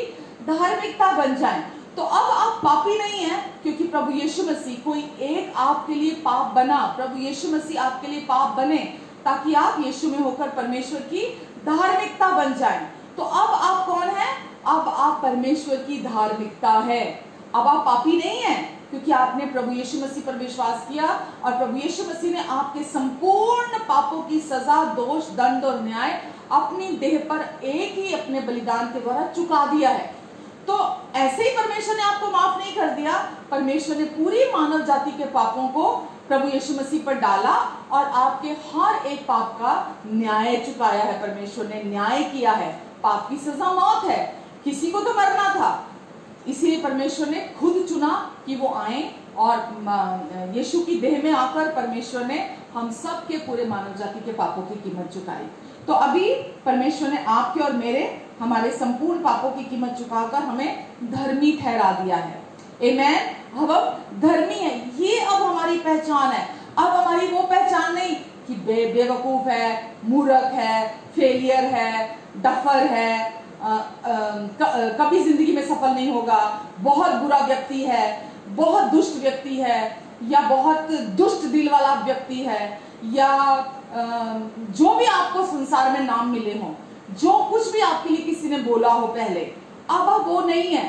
धार्मिकता बन जाएं। तो अब आप पापी नहीं हैं, क्योंकि प्रभु यीशु मसीह, कोई एक आपके लिए पाप बना, प्रभु यीशु मसीह आपके लिए पाप बने, ताकि आप यीशु में होकर परमेश्वर की धार्मिकता बन जाएं। तो अब आप कौन हैं? अब आप परमेश्वर की धार्मिकता है। अब आप पापी नहीं हैं, क्योंकि आपने प्रभु यीशु मसीह पर विश्वास किया, और प्रभु यीशु मसीह ने आपके संपूर्ण पापों की सजा, दोष, दंड और न्याय अपनी देह पर एक ही अपने बलिदान के द्वारा चुका दिया है। तो ऐसे ही परमेश्वर ने आपको माफ नहीं कर दिया, परमेश्वर ने पूरी मानव जाति के पापों को प्रभु यीशु मसीह पर डाला, और आपके हर एक पाप का न्याय चुकाया है। परमेश्वर ने न्याय किया है। पाप की सजा मौत है, किसी को तो मरना था, इसीलिए परमेश्वर ने खुद चुना कि वो आए, और यीशु की देह में आकर परमेश्वर ने हम सब के पूरे मानव जाति के पापों की कीमत चुकाई। तो अभी परमेश्वर ने आपके और मेरे, हमारे संपूर्ण पापों की कीमत चुकाकर हमें धर्मी ठहरा दिया है। आमेन। अब हम धर्मी है, ये अब हमारी पहचान है। अब हमारी वो पहचान नहीं कि बेवकूफ है, मूर्ख है, फेलियर है, डफर है, कभी जिंदगी में सफल नहीं होगा, बहुत बुरा व्यक्ति है, बहुत दुष्ट व्यक्ति है, या बहुत दुष्ट दिल वाला व्यक्ति है, या जो भी आपको संसार में नाम मिले हो, जो कुछ भी आपके लिए किसी ने बोला हो पहले, अब आप वो नहीं है।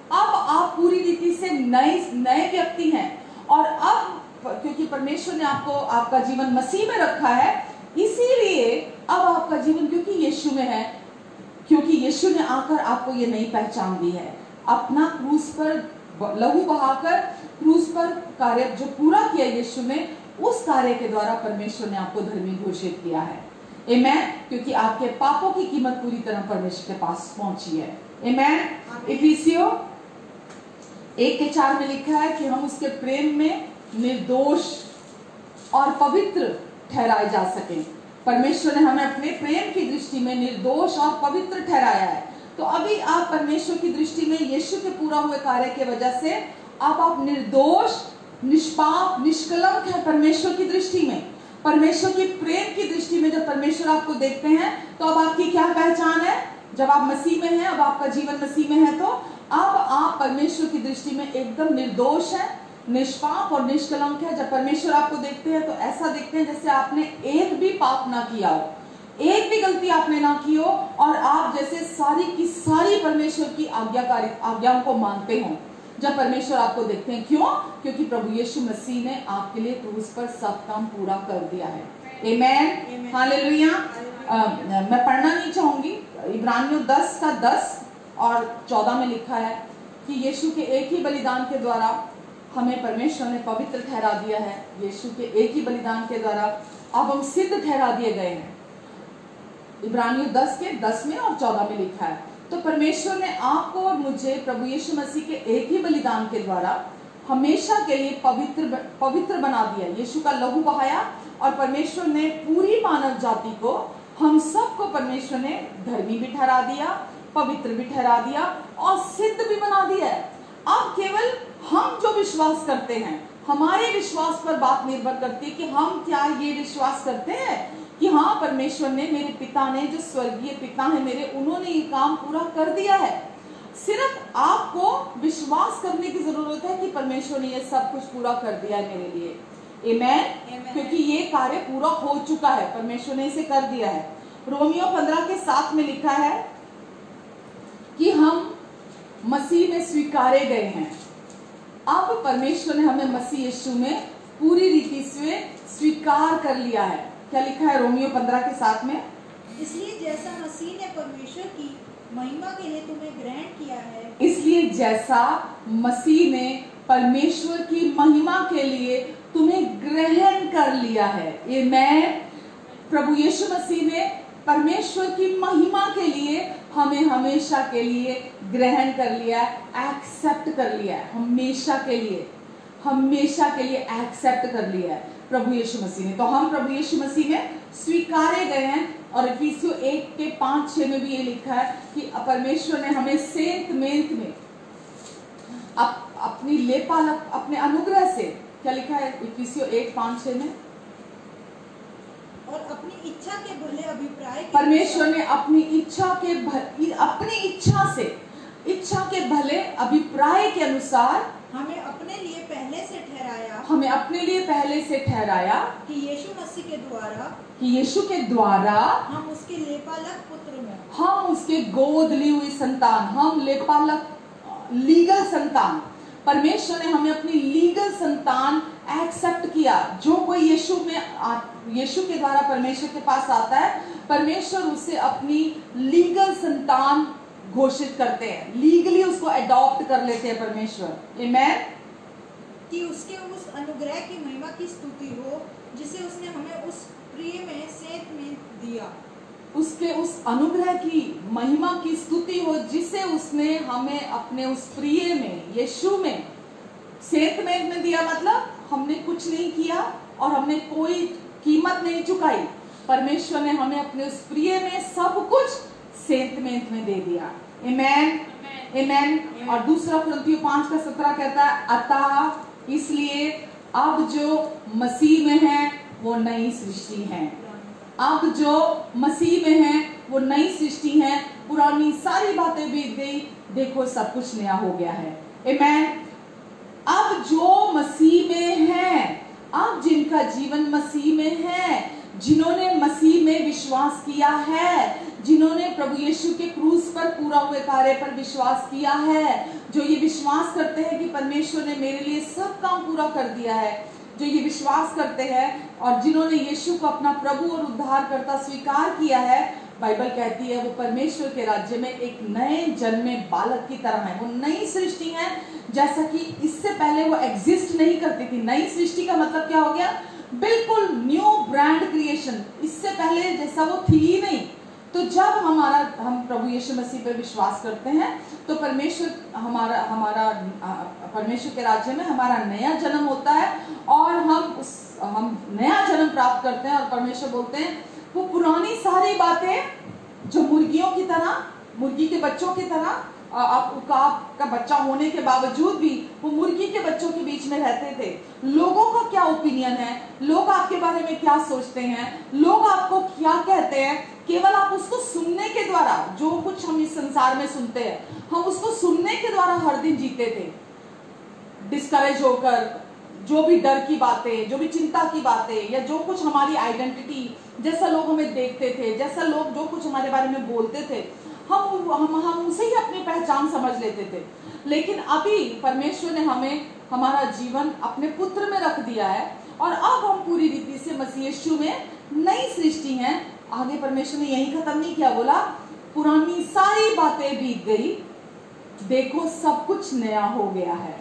अब आप पूरी रीति से नए व्यक्ति हैं। और अब क्योंकि परमेश्वर ने आपको, आपका जीवन मसीह में रखा है, इसीलिए अब आपका जीवन क्योंकि यीशु में है, क्योंकि यीशु ने आकर आपको ये नई पहचान दी है। अपना क्रूस पर लहू बहाकर, क्रूस पर कार्य जो पूरा किया यीशु ने, उस कार्य के द्वारा परमेश्वर ने आपको धर्मी घोषित किया है। आमेन। क्योंकि आपके पापों की कीमत पूरी तरह परमेश्वर के पास पहुंची है। आमेन। इफिसियों 1:4 में लिखा है कि हम उसके प्रेम में निर्दोष और पवित्र ठहराए जा सकें। परमेश्वर ने हमें अपने प्रेम की दृष्टि में निर्दोष और पवित्र ठहराया है। तो अभी आप परमेश्वर की दृष्टि में यीशु के पूरा हुए कार्य की वजह से अब आप निर्दोष, निष्पाप, निष्कलंक है परमेश्वर की दृष्टि में। परमेश्वर की प्रेम की दृष्टि में जब परमेश्वर आपको देखते हैं, तो अब आपकी क्या पहचान है? जब आप मसीह में हैं, अब आपका जीवन मसीह में है, तो अब आप परमेश्वर की दृष्टि में एकदम निर्दोष है, निष्पाप और निष्कलंक है। जब परमेश्वर आपको देखते हैं, तो ऐसा देखते हैं जैसे आपने एक भी पाप ना किया हो, एक भी गलती आपने ना की हो, और आप जैसे सारी की सारी परमेश्वर की आज्ञाओं को मानते हो। जब परमेश्वर आपको देखते हैं, क्यों? क्योंकि प्रभु यीशु मसीह ने आपके लिए क्रूस पर सब काम पूरा कर दिया है। आमेन। हालेलुया। मैं पढ़ना नहीं चाहूंगी, इब्रानियों 10:10 और 14 में लिखा है कि यीशु के एक ही बलिदान के द्वारा हमें परमेश्वर ने पवित्र ठहरा दिया है। यीशु के एक ही बलिदान के द्वारा अब हम सिद्ध ठहरा दिए गए हैं। इब्रानियों 10:10 में और 14 में लिखा है। तो परमेश्वर ने आपको और मुझे प्रभु यीशु मसीह के एक ही बलिदान के द्वारा हमेशा के लिए पवित्र बना दिया। यीशु का लहू बहाया, और परमेश्वर ने पूरी मानव जाति को, हम सबको परमेश्वर ने धर्मी भी ठहरा दिया, पवित्र भी ठहरा दिया और सिद्ध भी बना दिया है। अब केवल हम जो विश्वास करते हैं, हमारे विश्वास पर बात निर्भर करती है कि हम क्या ये विश्वास करते हैं कि हाँ, परमेश्वर ने, मेरे पिता ने, जो स्वर्गीय पिता है मेरे, उन्होंने ये काम पूरा कर दिया है। सिर्फ आपको विश्वास करने की जरूरत है कि परमेश्वर ने ये सब कुछ पूरा कर दिया है मेरे लिए। आमेन। क्योंकि ये कार्य पूरा हो चुका है, परमेश्वर ने इसे कर दिया है। रोमियो 15:7 में लिखा है कि हम मसीह में स्वीकारे गए हैं। अब परमेश्वर ने हमें मसीह यीशु में पूरी रीति से स्वीकार कर लिया है। क्या लिखा है रोमियो 15:7 में? इसलिए जैसा मसीह ने परमेश्वर की महिमा के लिए तुम्हें ग्रहण किया है, इसलिए जैसा मसीह ने परमेश्वर की महिमा के लिए तुम्हें ग्रहण कर लिया है। आमेन। प्रभु यीशु मसीह ने परमेश्वर की महिमा के लिए हमें हमेशा के लिए ग्रहण कर लिया है, एक्सेप्ट कर लिया है। हमेशा के लिए एक्सेप्ट कर लिया है प्रभु यीशु मसीह ने। तो हम प्रभु यीशु मसीह में स्वीकारे गए हैं। और इफिसियों 1:5-6 में भी ये लिखा है कि परमेश्वर ने हमें सेंत मेंत में अपनी लेपालक, अपने अनुग्रह से, क्या लिखा है इफिसियों 1:5-6 में? और अपनी इच्छा के भले अभिप्राय के, परमेश्वर ने अपनी इच्छा के भले अभिप्राय के अनुसार हमें अपने लिए पहले से ठहराया कि यीशु के द्वारा हम उसके लेपालक पुत्र हों, हम उसके गोद ली हुई संतान, हम लेपालक, लीगल संतान। परमेश्वर ने हमें अपनी लीगल संतान एक्सेप्ट किया। जो कोई यीशु के द्वारा परमेश्वर के पास आता है, परमेश्वर उसे अपनी लीगल संतान घोषित करते हैं, लीगली उसको अडॉप्ट कर लेते हैं परमेश्वर। आमेन। कि उसके उस अनुग्रह की महिमा की स्तुति हो जिसे उसने हमें उस प्रिय में सेंत में दिया। उसके उस अनुग्रह की महिमा की स्तुति हो जिसे उसने हमें अपने उस प्रिय में, यीशु में, सेंत में दिया। मतलब हमने कुछ नहीं किया और हमने कोई कीमत नहीं चुकाई। परमेश्वर ने हमें अपने उस प्रिय में सब कुछ सेंत में दे दिया। आमेन, आमेन। और दूसरा कुरिन्थियों 5:17 कहता है, अतः इसलिए अब जो मसीह में है वो नई सृष्टि है। अब जो मसीह में है वो नई सृष्टि है, पुरानी सारी बातें बीत गई, देखो सब कुछ नया हो गया है। आमेन। अब जो मसीह में है, अब जिनका जीवन मसीह में है, जिन्होंने मसीह में विश्वास किया है, जिन्होंने प्रभु यीशु के क्रूस पर पूरा हुए कार्य पर विश्वास किया है, जो ये विश्वास करते हैं कि परमेश्वर ने मेरे लिए सब काम पूरा कर दिया है, जो ये विश्वास करते हैं और जिन्होंने यीशु को अपना प्रभु और उद्धारकर्ता स्वीकार किया है, बाइबल कहती है वो परमेश्वर के राज्य में एक नए जन्मे बालक की तरह है। वो नई सृष्टि है, जैसा कि इससे पहले वो एग्जिस्ट नहीं करती थी। नई सृष्टि का मतलब क्या हो गया? बिल्कुल न्यू ब्रांड क्रिएशन। इससे पहले जैसा वो थी ही नहीं। तो जब हम प्रभु यीशु मसीह पर विश्वास करते हैं तो परमेश्वर परमेश्वर के राज्य में हमारा नया जन्म होता है और हम नया जन्म प्राप्त करते हैं। और परमेश्वर बोलते हैं वो पुरानी सारी बातें जो मुर्गियों की तरह, मुर्गी के बच्चों की तरह, आपका बच्चा होने के बावजूद भी वो मुर्गी के बच्चों के बीच में रहते थे। लोगों का क्या ओपिनियन है, लोग आपके बारे में क्या सोचते हैं, लोग आपको क्या कहते हैं, केवल आप उसको सुनने के द्वारा, जो कुछ हम इस संसार में सुनते हैं, हम उसको सुनने के द्वारा हर दिन जीते थे, डिस्करेज होकर। जो भी डर की बातें, जो भी चिंता की बातें, या जो कुछ हमारी आइडेंटिटी, जैसा लोग हमें देखते थे, जैसा लोग जो कुछ हमारे बारे में बोलते थे, हम उसे ही अपनी पहचान समझ लेते थे। लेकिन अभी परमेश्वर ने हमें हमारा जीवन अपने पुत्र में रख दिया है और अब हम पूरी रीति से मसीह यीशु में नई सृष्टि हैं। आगे परमेश्वर ने यही खत्म नहीं किया, बोला पुरानी सारी बातें बीत गई, देखो सब कुछ नया हो गया है।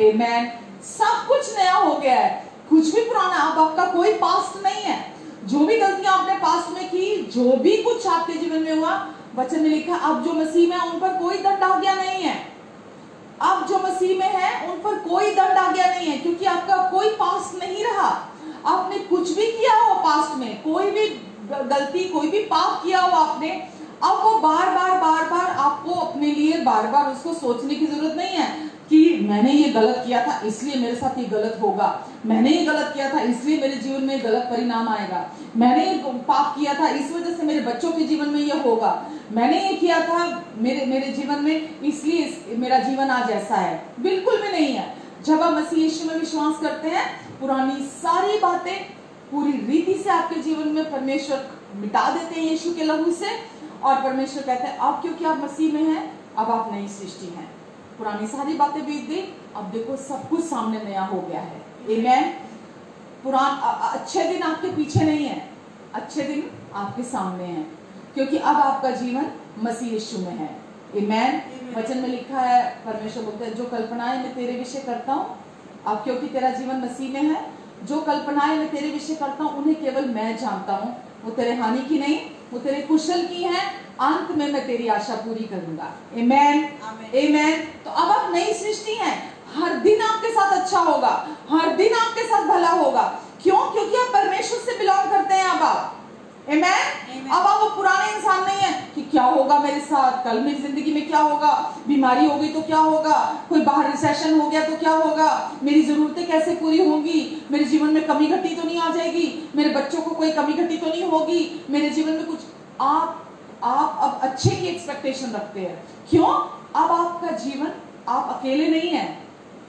आमेन। सब कुछ नया हो गया है, कुछ भी पुराना, अब आपका कोई पास्ट नहीं है। जो भी गलतियां आपने पास्ट में की, जो भी कुछ आपके जीवन में हुआ, वचन में लिखा अब जो मसीह में उन पर कोई दंड आज्ञा नहीं है। अब जो मसीह में है उन पर कोई दंड आज्ञा नहीं है, क्योंकि आपका कोई पास्ट नहीं रहा। आपने कुछ भी किया हो पास्ट में, कोई भी गलती, कोई भी पाप किया हो आपने, अब वो बार बार आपको अपने लिए बार बार उसको सोचने की जरूरत नहीं है कि मैंने ये गलत किया था इसलिए मेरे साथ ये गलत होगा, मैंने ये गलत किया था इसलिए मेरे जीवन में गलत परिणाम आएगा, मैंने ये पाप किया था इस वजह से मेरे बच्चों के जीवन में ये होगा, मैंने ये किया था मेरे जीवन में इसलिए मेरा जीवन आज ऐसा है। बिल्कुल भी नहीं है। जब आप मसीह यीशु में विश्वास करते हैं, पुरानी सारी बातें पूरी रीति से आपके जीवन में परमेश्वर मिटा देते हैं यीशु के लहू से, और परमेश्वर कहते हैं अब क्योंकि आप मसीह में हैं, अब आप नई सृष्टि हैं। पुरानी सारी बातें बीत गई, अब देखो सब कुछ सामने नया हो गया है। आमीन। अच्छे दिन आपके पीछे नहीं है, अच्छे दिन आपके सामने हैं, क्योंकि अब आपका जीवन मसीह यीशु में है। आमीन। वचन में लिखा है, परमेश्वर बोलते हैं जो कल्पनाएं मैं तेरे विषय करता हूँ, अब क्योंकि तेरा जीवन मसीह में है, जो कल्पनाएं मैं तेरे विषय करता हूँ उन्हें केवल मैं जानता हूँ, वो तेरे हानि की नहीं, वो तेरे कुशल की है, अंत में मैं तेरी आशा पूरी करूंगा। आमीन। आमीन। तो अब आप नई सृष्टि हैं, हर दिन आपके साथ अच्छा होगा, हर दिन आपके साथ भला होगा। क्यों? क्योंकि आप परमेश्वर से बिलोंग करते हैं। अब आप आमीन। अब आप वो पुराने इंसान नहीं है कि क्या होगा मेरे साथ, कल मेरी जिंदगी में क्या होगा, बीमारी हो गई तो क्या होगा, कोई बाहर रिसेशन हो गया तो क्या होगा, मेरी जरूरतें कैसे पूरी होंगी, मेरे जीवन में कमी घटी तो नहीं आ जाएगी, मेरे बच्चों को कोई कमी घटी तो नहीं होगी, मेरे जीवन में कुछ। आप अब अच्छे की एक्सपेक्टेशन रखते हैं। क्यों? अब आपका जीवन, आप अकेले नहीं है,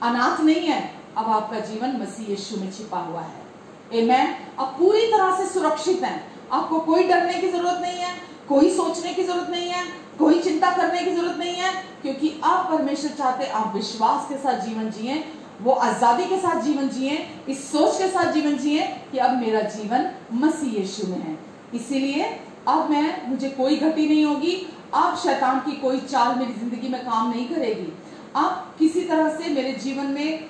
अनाथ नहीं है, अब आपका जीवन मसीह यीशु में छिपा हुआ है। आमीन। अब पूरी तरह से सुरक्षित है, आपको कोई डरने की जरूरत नहीं है, कोई सोचने की जरूरत नहीं है, कोई चिंता करने की जरूरत नहीं है, क्योंकि अब परमेश्वर चाहते आप विश्वास के साथ जीवन जिए, वो आजादी के साथ जीवन जिए, इस सोच के साथ जीवन जिए कि अब मेरा जीवन मसीह यीशु में है। इसीलिए अब मुझे कोई घटी नहीं होगी, अब शैतान की कोई चाल मेरी जिंदगी में काम नहीं करेगी। अब किसी तरह से मेरे जीवन में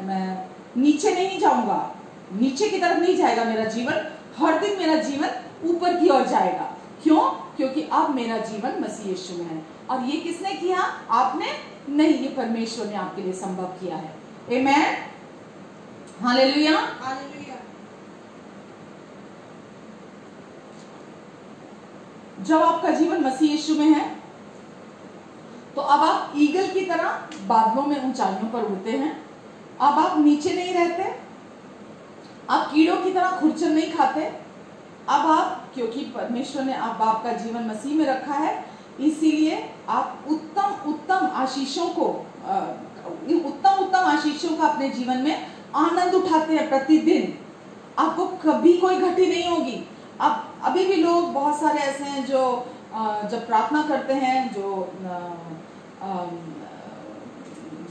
मैं नीचे नहीं जाऊंगा, नीचे की तरफ नहीं जाएगा मेरा जीवन, हर दिन मेरा जीवन ऊपर की ओर जाएगा। क्यों? क्योंकि अब मेरा जीवन मसीह यीशु में है। और ये किसने किया? आपने नहीं, ये परमेश्वर ने आपके लिए संभव किया है। आमीन। हालेलुया। हालेलुया। जब आपका जीवन मसीह यीशु में है तो अब आप ईगल की तरह बादलों में ऊंचाइयों पर उड़ते हैं। अब आप नीचे नहीं रहते, आप कीड़ों की तरह खुरचन नहीं खाते। अब आप, क्योंकि परमेश्वर ने अब आपका जीवन मसीह में रखा है, इसीलिए आप उत्तम आशीषों का अपने जीवन में आनंद उठाते हैं प्रतिदिन। आपको कभी कोई घटी नहीं होगी। अब अभी भी लोग बहुत सारे ऐसे हैं जो जब प्रार्थना करते हैं, जो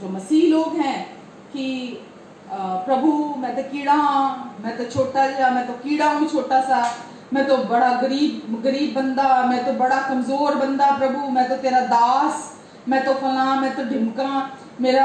मसीह लोग हैं कि प्रभु मैं तो कीड़ा हाँ, मैं तो छोटा जा, मैं तो कीड़ा हूँ छोटा सा, मैं तो बड़ा गरीब बंदा, मैं तो बड़ा कमजोर बंदा, प्रभु मैं तो तेरा दास, मैं तो फला, मैं तो ढिमका, मेरे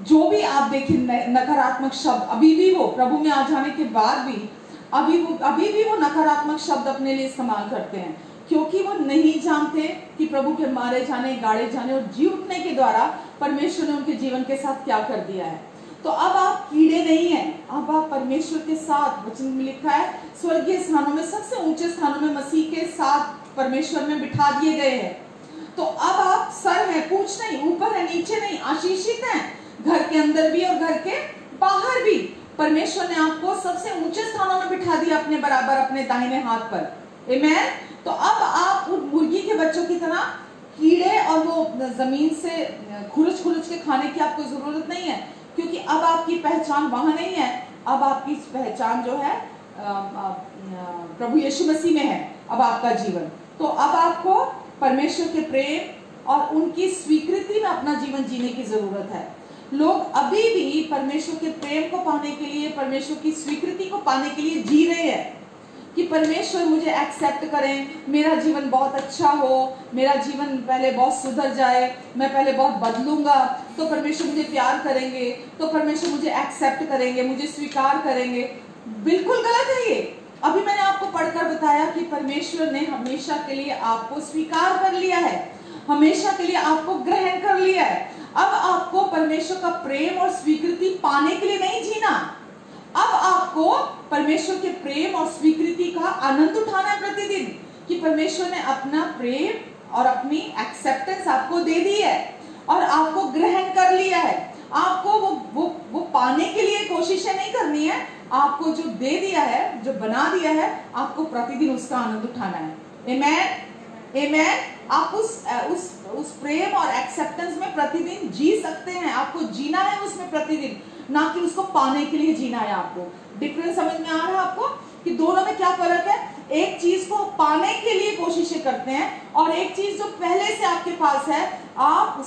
जो भी आप देखिए नकारात्मक शब्द अभी भी वो प्रभु में आ जाने के बाद भी अभी भी वो नकारात्मक शब्द अपने लिए इस्तेमाल करते हैं, क्योंकि वो नहीं जानते कि प्रभु के मारे जाने, गाड़े जाने और जी उठने के द्वारा परमेश्वर ने उनके जीवन के साथ क्या कर दिया है। तो अब आप कीड़े नहीं हैं, अब आप परमेश्वर के साथ, वचन में लिखा है स्वर्गीय स्थानों में, सबसे ऊंचे स्थानों में मसीह के साथ परमेश्वर में बिठा दिए गए हैं। तो अब आप सर है, पूंछ नहीं, ऊपर है नीचे नहीं, आशीषित हैं, घर के अंदर भी और घर के बाहर भी। परमेश्वर ने आपको सबसे ऊंचे स्थानों में बिठा दिया अपने बराबर, अपने दाहिने हाथ पर। आमीन। तो अब आप उन मुर्गी के बच्चों की तरह कीड़े और वो जमीन से खुरच के खाने की आपको जरूरत नहीं है, क्योंकि अब आपकी पहचान वहां नहीं है। अब आपकी पहचान जो है प्रभु यीशु मसीह में है। अब आपका जीवन, तो अब आपको परमेश्वर के प्रेम और उनकी स्वीकृति में अपना जीवन जीने की जरूरत है। लोग अभी भी परमेश्वर के प्रेम को पाने के लिए, परमेश्वर की स्वीकृति को पाने के लिए जी रहे हैं कि परमेश्वर मुझे एक्सेप्ट करें, मेरा जीवन बहुत अच्छा हो, मेरा जीवन पहले बहुत सुधर जाए, मैं पहले बहुत बदलूंगा तो परमेश्वर मुझे प्यार करेंगे, तो परमेश्वर मुझे एक्सेप्ट करेंगे, मुझे स्वीकार करेंगे। बिल्कुल गलत है ये। अभी मैंने आपको पढ़कर बताया कि परमेश्वर ने हमेशा के लिए आपको स्वीकार कर लिया है, हमेशा के लिए आपको ग्रहण कर लिया है। अब आपको परमेश्वर का प्रेम और स्वीकृति पाने के लिए नहीं जीना, अब आपको परमेश्वर के प्रेम और स्वीकृति का आनंद उठाना है प्रतिदिन, कि परमेश्वर ने अपना प्रेम और अपनी एक्सेप्टेंस आपको दे दी है और आपको ग्रहण कर लिया है। आपको वो पाने के लिए कोशिशें नहीं करनी है, आपको जो दे दिया है, जो बना दिया है, आपको प्रतिदिन उसका आनंद उठाना है। आमेन, आमेन। आप उस प्रेम और एक्सेप्टेंस में प्रतिदिन जी सकते हैं, आपको जीना है उसमें प्रतिदिन, ना कि उसको पाने के लिए जीना है। आपको डिफरेंस समझ में आ रहा है आपको कि दोनों में क्या फर्क है? एक चीज को पाने के लिए कोशिशें करते हैं और एक चीज जो पहले से आपके पास है, आप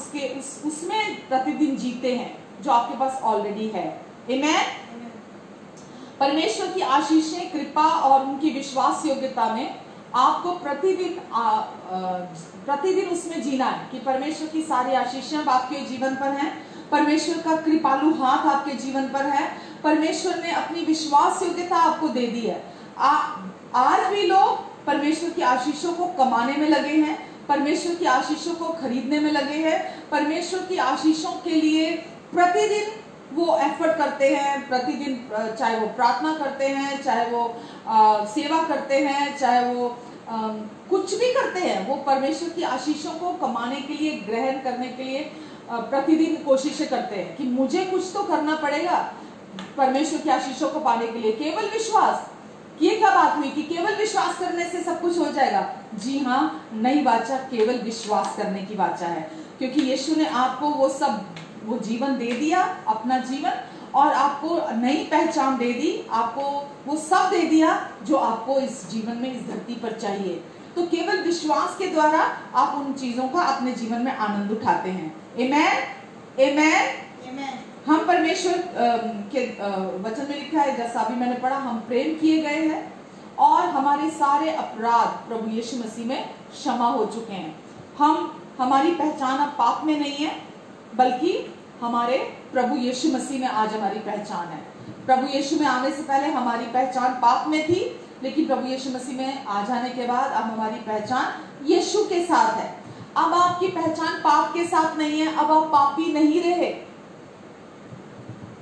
उसमें प्रतिदिन जीते हैं, जो आपके पास ऑलरेडी है। आमेन। परमेश्वर की आशीषें, कृपा और उनकी विश्वास योग्यता में आपको प्रतिदिन उसमें जीना है कि परमेश्वर की सारी आशीषें अब आपके जीवन पर हैं, परमेश्वर का कृपालु हाथ आपके जीवन पर है, परमेश्वर ने अपनी विश्वास योग्यता आपको दे दी है। आज भी लोग परमेश्वर की आशीषों को कमाने में लगे हैं, परमेश्वर की आशीषों को खरीदने में लगे हैं, परमेश्वर की आशीषों के लिए प्रतिदिन वो एफर्ट करते हैं, प्रतिदिन चाहे वो प्रार्थना करते हैं, चाहे वो सेवा करते हैं, चाहे वो कुछ भी करते हैं, वो परमेश्वर की आशीषों को कमाने के लिए, ग्रहण करने के लिए प्रतिदिन कोशिशें करते हैं कि मुझे कुछ तो करना पड़ेगा परमेश्वर की आशीषों को पाने के लिए। केवल विश्वास, ये क्या बात हुई कि केवल विश्वास करने से सब कुछ हो जाएगा? जी हाँ, नई वाचा केवल विश्वास करने की वाचा है, क्योंकि यीशु ने आपको वो जीवन दे दिया, अपना जीवन, और आपको नई पहचान दे दी, आपको वो सब दे दिया जो आपको इस जीवन में, इस धरती पर चाहिए। तो केवल विश्वास के द्वारा आप उन चीजों का अपने जीवन में आनंद उठाते हैं। आमेन, आमेन। हम परमेश्वर के वचन में लिखा है, जैसा अभी मैंने पढ़ा, हम प्रेम किए गए हैं और हमारे सारे अपराध प्रभु यीशु मसीह में क्षमा हो चुके हैं। हमारी पहचान अब पाप में नहीं है, बल्कि हमारे प्रभु यीशु मसीह में आज हमारी पहचान है। प्रभु यीशु में आने से पहले हमारी पहचान पाप में थी, लेकिन प्रभु यीशु मसीह में आ जाने के बाद अब हमारी पहचान यीशु के साथ है। अब आपकी पहचान पाप के साथ नहीं है, अब आप पापी नहीं रहे,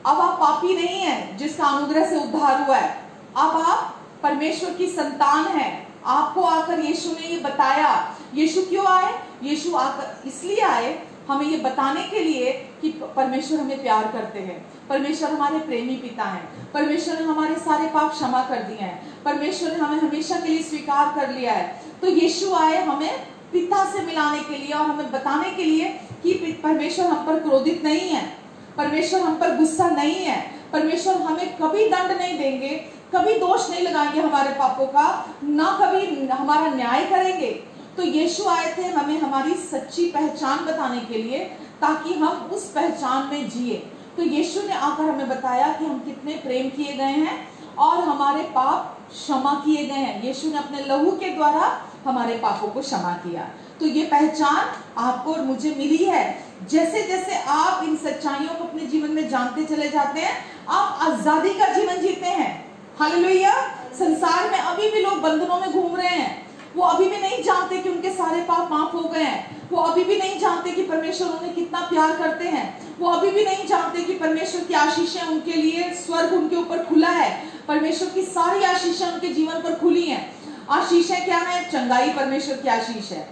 अब आप पापी नहीं है जिसका अनुग्रह से उद्धार हुआ है। अब आप परमेश्वर की संतान हैं। आपको आकर यीशु ने ये बताया। यीशु क्यों आए? यीशु आकर इसलिए आए हमें ये बताने के लिए कि परमेश्वर हमें प्यार करते हैं, परमेश्वर हमारे प्रेमी पिता हैं, परमेश्वर ने हमारे सारे पाप क्षमा कर दिए हैं, परमेश्वर ने हमें हमेशा के लिए स्वीकार कर लिया है। तो यीशु आए हमें पिता से मिलाने के लिए और हमें बताने के लिए कि परमेश्वर हम पर क्रोधित नहीं है, परमेश्वर हम पर गुस्सा नहीं है, परमेश्वर हमें कभी दंड नहीं देंगे, कभी दोष नहीं लगाएंगे हमारे पापों का, ना कभी हमारा न्याय करेंगे। तो यीशु आए थे हमें हमारी सच्ची पहचान बताने के लिए, ताकि हम उस पहचान में जिए। तो यीशु ने आकर हमें बताया कि हम कितने प्रेम किए गए हैं और हमारे पाप क्षमा किए गए हैं। यीशु ने अपने लहू के द्वारा हमारे पापों को क्षमा किया। तो ये पहचान आपको और मुझे मिली है। जैसे जैसे आप इन सच्चाइयों को अपने जीवन में जानते चले जाते हैं, आप आजादी का जीवन जीते हैं। हालेलुया। संसार में अभी भी लोग बंधनों में घूम रहे हैं, वो अभी भी नहीं जानते कि उनके सारे पाप माफ हो गए हैं, वो अभी भी नहीं जानते कि परमेश्वर उन्हें कितना प्यार करते हैं, वो अभी भी नहीं जानते कि परमेश्वर की आशीषें उनके लिए, स्वर्ग उनके ऊपर खुला है, परमेश्वर की सारी आशीषें उनके जीवन पर खुली हैं। आशीषें क्या है? चंगाई परमेश्वर की आशीष है,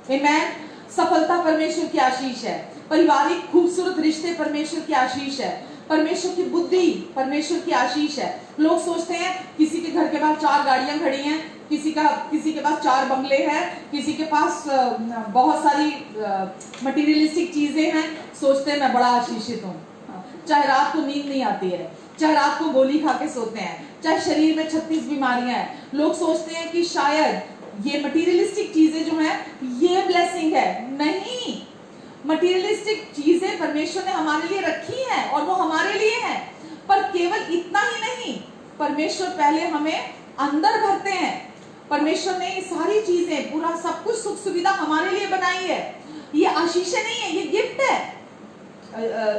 आमेन। सफलता परमेश्वर की आशीष है, पारिवारिक खूबसूरत रिश्ते परमेश्वर की आशीष है, परमेश्वर की बुद्धि परमेश्वर की आशीष है। लोग सोचते हैं किसी के घर के बाहर 4 गाड़ियां खड़ी हैं, किसी के पास 4 बंगले हैं, किसी के पास बहुत सारी मटेरियलिस्टिक चीजें हैं, सोचते हैं मैं बड़ा आशीषित हूँ। चाहे रात को नींद नहीं आती है, चाहे रात को गोली खा के सोते हैं, चाहे शरीर में 36 बीमारियां हैं, लोग सोचते हैं कि शायद ये मटेरियलिस्टिक चीजें जो हैं ये ब्लेसिंग है। नहीं, मटेरियलिस्टिक चीजें परमेश्वर ने हमारे लिए रखी हैं और वो हमारे लिए हैं, पर केवल इतना ही नहीं, परमेश्वर पहले हमें अंदर भरते हैं। परमेश्वर ने ये सारी चीजें, पूरा सब कुछ सुख सुविधा हमारे लिए बनाई है। ये आशीषें नहीं है, ये गिफ्ट है।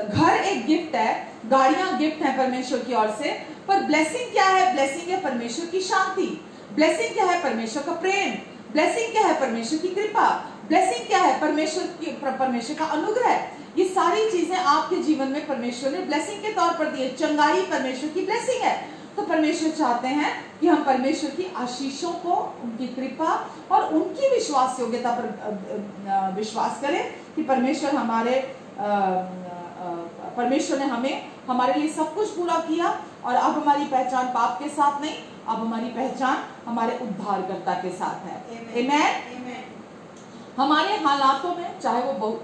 घर एक गिफ्ट है, गाड़ियां गिफ्ट है परमेश्वर की ओर से, पर ब्लेसिंग क्या है? ब्लेसिंग है परमेश्वर की शांति, ब्लेसिंग क्या है? परमेश्वर का प्रेम, ब्लेसिंग क्या है? परमेश्वर की कृपा, ब्लेसिंग क्या है? परमेश्वर का अनुग्रह। ये सारी चीजें आपके जीवन में परमेश्वर ने ब्लेसिंग के तौर पर दी है। चंगाई परमेश्वर की ब्लेसिंग है। तो परमेश्वर चाहते हैं कि हम परमेश्वर की आशीषों को, उनकी कृपा और उनकी विश्वास योग्यता पर विश्वास करें कि परमेश्वर ने हमें हमारे लिए सब कुछ पूरा किया और अब हमारी पहचान पाप के साथ नहीं, अब हमारी पहचान हमारे उद्धारकर्ता के साथ है। आमेन। हमारे हालातों में चाहे वो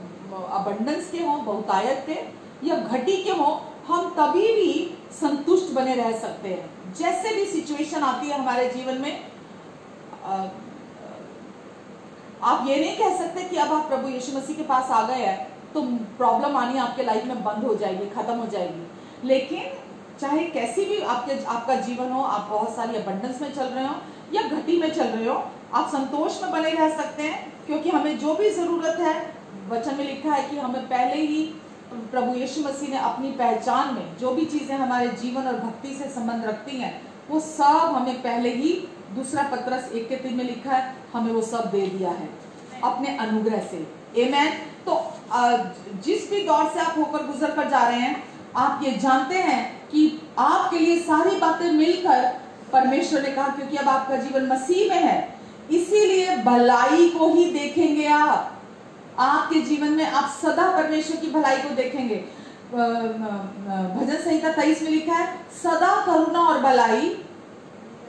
अबंडेंस के हों, बहुतायत के या घटी के हों, हम तभी भी संतुष्ट बने रह सकते हैं। जैसे भी सिचुएशन आती है हमारे जीवन में, आप ये नहीं कह सकते कि अब आप प्रभु यीशु मसीह के पास आ गए हैं तो प्रॉब्लम आनी आपके लाइफ में बंद हो जाएगी, खत्म हो जाएगी। लेकिन चाहे कैसी भी आपका जीवन हो, आप बहुत सारी अबंडेंस में चल रहे हो या घटी में चल रहे हो, आप संतोष में बने रह सकते हैं, क्योंकि हमें जो भी जरूरत है, वचन में लिखा है कि हमें पहले ही प्रभु यीशु मसीह ने अपनी पहचान में जो भी चीजें हमारे जीवन और भक्ति से संबंध रखती हैं, वो सब हमें पहले ही, दूसरा पत्रस 1:3 में लिखा है, हमें वो सब दे दिया है अपने अनुग्रह से। आमेन। तो जिस भी दौर से आप होकर गुजर कर जा रहे हैं, आप ये जानते हैं कि आपके लिए सारी बातें मिलकर परमेश्वर ने कहा, क्योंकि अब आपका जीवन मसीह में है, इसीलिए भलाई को ही देखेंगे। आपके जीवन में आप सदा परमेश्वर की भलाई को देखेंगे। भजन संहिता 23 में लिखा है, सदा करुणा और भलाई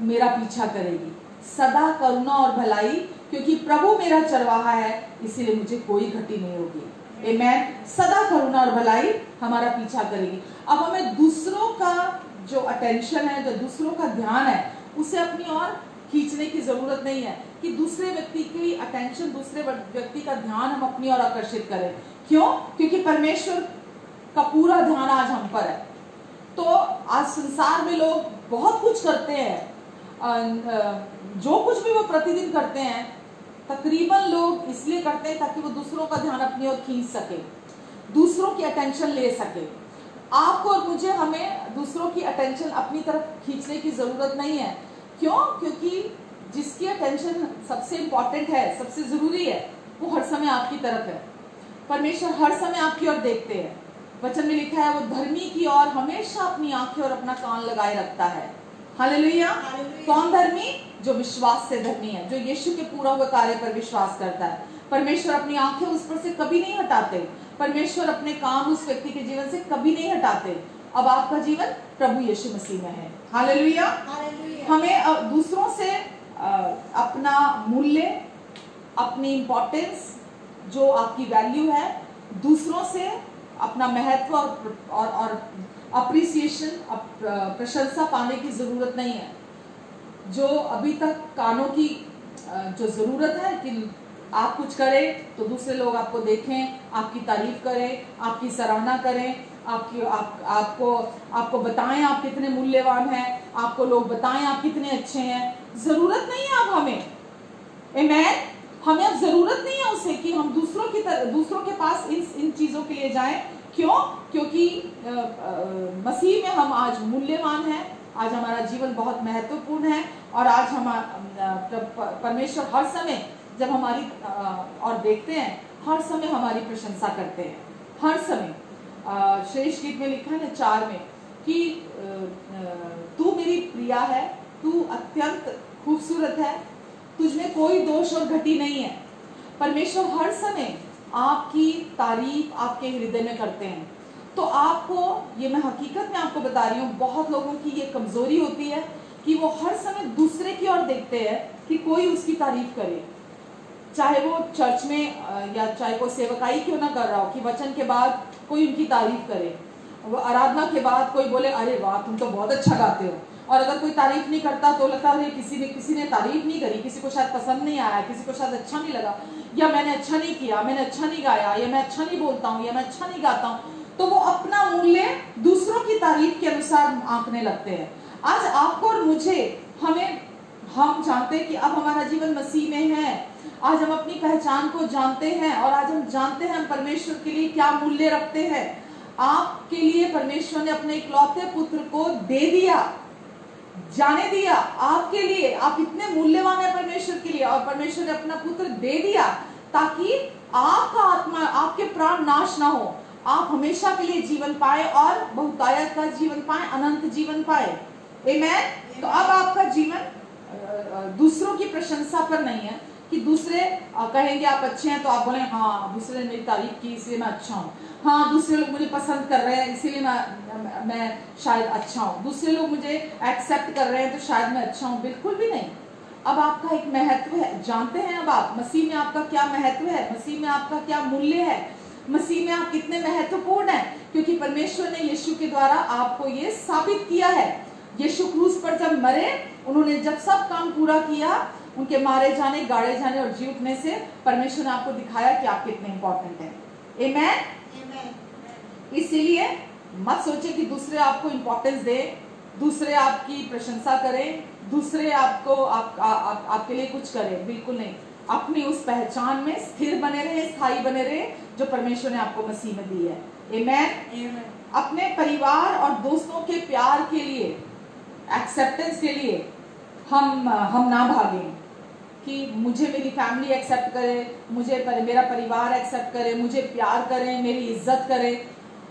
मेरा पीछा करेगी। सदा करुणा और भलाई, क्योंकि प्रभु मेरा चरवाहा है, इसीलिए मुझे कोई घटी नहीं होगी। आमेन। सदा करुणा और भलाई हमारा पीछा करेगी। अब हमें दूसरों का जो अटेंशन है, जो दूसरों का ध्यान है, उसे अपनी ओर खींचने की जरूरत नहीं है कि दूसरे व्यक्ति की अटेंशन, दूसरे व्यक्ति का ध्यान हम अपनी ओर आकर्षित करें। क्यों? क्योंकि परमेश्वर का पूरा ध्यान आज हम पर है। तो आज संसार में लोग बहुत कुछ करते हैं, जो कुछ भी वो प्रतिदिन करते हैं, तकरीबन लोग इसलिए करते हैं ताकि वो दूसरों का ध्यान अपनी ओर खींच सके, दूसरों की अटेंशन ले सके। आपको और मुझे, हमें दूसरों की अटेंशन अपनी तरफ खींचने की जरूरत नहीं है। क्यों? क्योंकि जिसकी अटेंशन सबसे इंपॉर्टेंट है, सबसे जरूरी है, वो हर समय आपकी तरफ है। परमेश्वर हर समय आपकी ओर देखते हैं। वचन में लिखा है, वो धर्मी की ओर हमेशा अपनी आंखें और अपना कान लगाए रखता है। हालेलुया। कौन धर्मी? जो विश्वास से धर्मी है, जो यीशु के पूरा हुए कार्य पर विश्वास करता है। परमेश्वर अपनी आंखें उस पर से कभी नहीं हटाते। परमेश्वर अपने काम उस व्यक्ति के जीवन से कभी नहीं हटाते। अब आपका जीवन प्रभु यीशु मसीह में है। हालेलुया। हमें दूसरों से अपना मूल्य, अपनी इंपॉर्टेंस, जो आपकी वैल्यू है, दूसरों से अपना महत्व और अप्रिसिएशन, प्रशंसा पाने की जरूरत नहीं है। जो अभी तक कानों की जो जरूरत है कि आप कुछ करें तो दूसरे लोग आपको देखें, आपकी तारीफ करें, आपकी सराहना करें, आपको बताएं आप कितने मूल्यवान हैं, आपको लोग बताएं आप कितने अच्छे हैं। जरूरत नहीं है अब हमें। आमेन। हमें अब जरूरत नहीं है उसे कि हम दूसरों के पास इन चीजों के लिए जाएं। क्यों? क्योंकि मसीह में हम आज मूल्यवान हैं। आज हमारा जीवन बहुत महत्वपूर्ण है और आज हम परमेश्वर हर समय जब हमारी और देखते हैं, हर समय हमारी प्रशंसा करते हैं। हर समय श्रेष्ठ गीत में लिखा है ना 4 में कि तू मेरी प्रिया है, तू अत्यंत खूबसूरत है, तुझमें कोई दोष और घटी नहीं है। परमेश्वर हर समय आपकी तारीफ आपके हृदय में करते हैं। तो आपको, ये मैं हकीकत में आपको बता रही हूँ, बहुत लोगों की ये कमजोरी होती है कि वो हर समय दूसरे की ओर देखते हैं कि कोई उसकी तारीफ करे, चाहे वो चर्च में या चाहे कोई सेवकाई क्यों ना कर रहा हो, कि वचन के बाद कोई उनकी तारीफ करे, वो आराधना के बाद कोई बोले अरे वाह तुम तो बहुत अच्छा गाते हो, और अगर कोई तारीफ नहीं करता तो लगता है किसी ने तारीफ नहीं करी, किसी को शायद पसंद नहीं आया, किसी को शायद अच्छा नहीं लगा, या मैंने अच्छा नहीं किया, मैंने अच्छा नहीं गाया, या मैं अच्छा नहीं बोलता हूँ, या मैं अच्छा नहीं गाता हूँ। तो वो अपना मूल्य दूसरों की तारीफ के अनुसार आंकने लगते हैं। आज आपको और मुझे, हम जानते हैं कि अब हमारा जीवन मसीह में है। आज हम अपनी पहचान को जानते हैं और आज हम जानते हैं हम परमेश्वर के लिए क्या मूल्य रखते हैं। आपके लिए परमेश्वर ने अपने इकलौते पुत्र को दे दिया, जाने दिया आपके लिए। आप इतने मूल्यवान है परमेश्वर के लिए, और परमेश्वर ने अपना पुत्र दे दिया ताकि आपका आत्मा, आपके प्राण नाश ना हो, आप हमेशा के लिए जीवन पाए और बहुतायत का जीवन पाए, अनंत जीवन पाए। आमेन। तो अब आपका जीवन दूसरों की प्रशंसा पर नहीं है कि दूसरे कहेंगे आप अच्छे हैं तो आप बोले हाँ दूसरे ने मेरी तारीफ की इसलिए मैं अच्छा हूँ, हाँ दूसरे लोग मुझे पसंद कर रहे हैं इसीलिए मैं शायद अच्छा हूँ, दूसरे लोग मुझे एक्सेप्ट कर रहे हैं तो शायद मैं अच्छा हूँ। बिल्कुल भी नहीं। अब आपका एक महत्व है, जानते हैं अब आप मसीह में आपका क्या महत्व है, मसीह में आपका क्या मूल्य है, मसीह में आप कितने महत्वपूर्ण हैं, क्योंकि परमेश्वर ने यीशु के द्वारा आपको ये साबित किया है। यीशु क्रूस पर जब मरे, उन्होंने जब सब काम पूरा किया, उनके मारे जाने, गाड़े जाने और जी उठने से परमेश्वर ने आपको दिखाया कि आप कितने इंपॉर्टेंट हैं। आमेन। इसीलिए मत सोचे कि दूसरे आपको इंपॉर्टेंस दे, दूसरे आपकी प्रशंसा करें, दूसरे आपको आपके लिए कुछ करें। बिल्कुल नहीं। अपनी उस पहचान में स्थिर बने रहे, स्थायी बने रहे जो परमेश्वर ने आपको मसीह में दी है। आमेन। अपने परिवार और दोस्तों के प्यार के लिए, एक्सेप्टेंस के लिए हम ना भागें कि मुझे मेरी फैमिली एक्सेप्ट करे, मुझे मेरा परिवार एक्सेप्ट करे, मुझे प्यार करें, मेरी इज्जत करे।